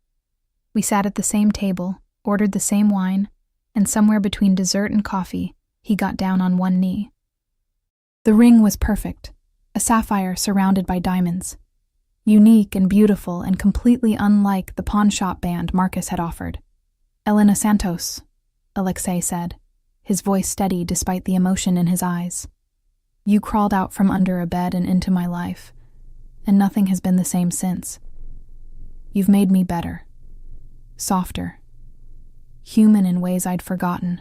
We sat at the same table, ordered the same wine, and somewhere between dessert and coffee, he got down on one knee. The ring was perfect, a sapphire surrounded by diamonds. Unique and beautiful and completely unlike the pawnshop band Marcus had offered. "Elena Santos," Alexei said, his voice steady despite the emotion in his eyes. "You crawled out from under a bed and into my life, and nothing has been the same since. You've made me better, softer, human in ways I'd forgotten.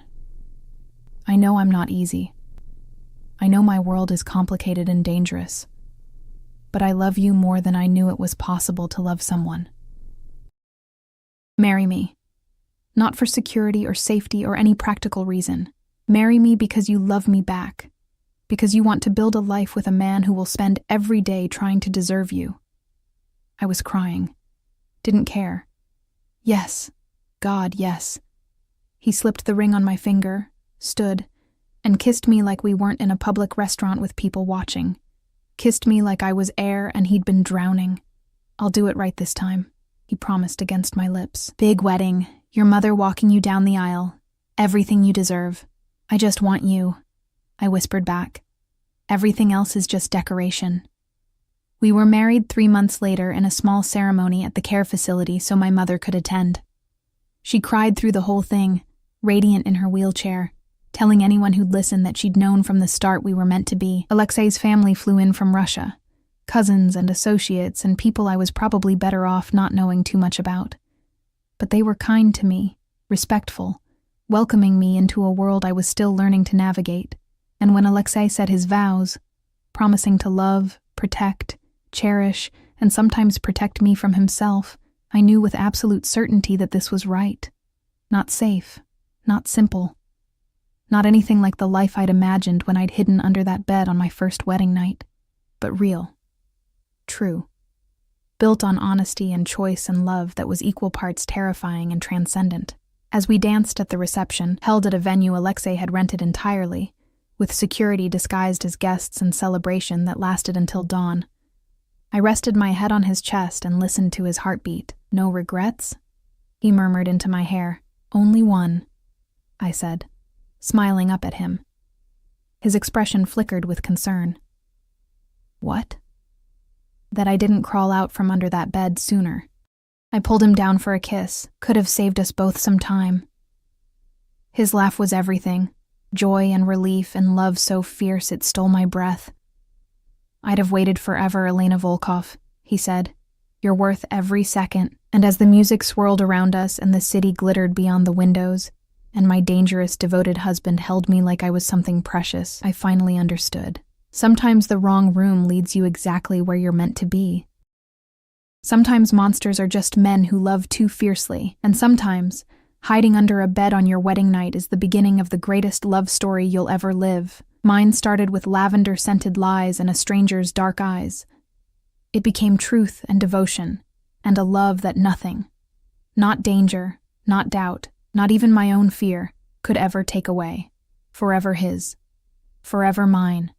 I know I'm not easy. I know my world is complicated and dangerous, but I love you more than I knew it was possible to love someone. Marry me. Not for security or safety or any practical reason. Marry me because you love me back, because you want to build a life with a man who will spend every day trying to deserve you." I was crying. Didn't care. Yes. God, yes. He slipped the ring on my finger, stood, and kissed me like we weren't in a public restaurant with people watching. Kissed me like I was air and he'd been drowning. "I'll do it right this time," he promised against my lips. "Big wedding, your mother walking you down the aisle, everything you deserve. I just want you," I whispered back. "Everything else is just decoration." We were married 3 months later in a small ceremony at the care facility so my mother could attend. She cried through the whole thing, radiant in her wheelchair, telling anyone who'd listen that she'd known from the start we were meant to be. Alexei's family flew in from Russia, cousins and associates and people I was probably better off not knowing too much about. But they were kind to me, respectful, welcoming me into a world I was still learning to navigate. And when Alexei said his vows, promising to love, protect, cherish, and sometimes protect me from himself, I knew with absolute certainty that this was right. Not safe, not simple. Not anything like the life I'd imagined when I'd hidden under that bed on my first wedding night, but real. True. Built on honesty and choice and love that was equal parts terrifying and transcendent. As we danced at the reception, held at a venue Alexei had rented entirely, with security disguised as guests and celebration that lasted until dawn, I rested my head on his chest and listened to his heartbeat. "No regrets?" he murmured into my hair. "Only one," I said, smiling up at him. His expression flickered with concern. "What?" "That I didn't crawl out from under that bed sooner." I pulled him down for a kiss. Could have saved us both some time. His laugh was everything, joy and relief and love so fierce it stole my breath. "I'd have waited forever, Elena Volkov," he said. "You're worth every second." And as the music swirled around us and the city glittered beyond the windows, and my dangerous, devoted husband held me like I was something precious, I finally understood. Sometimes the wrong room leads you exactly where you're meant to be. Sometimes monsters are just men who love too fiercely, and sometimes hiding under a bed on your wedding night is the beginning of the greatest love story you'll ever live. Mine started with lavender-scented lies and a stranger's dark eyes. It became truth and devotion, and a love that nothing, not danger, not doubt, not even my own fear, could ever take away. Forever his. Forever mine.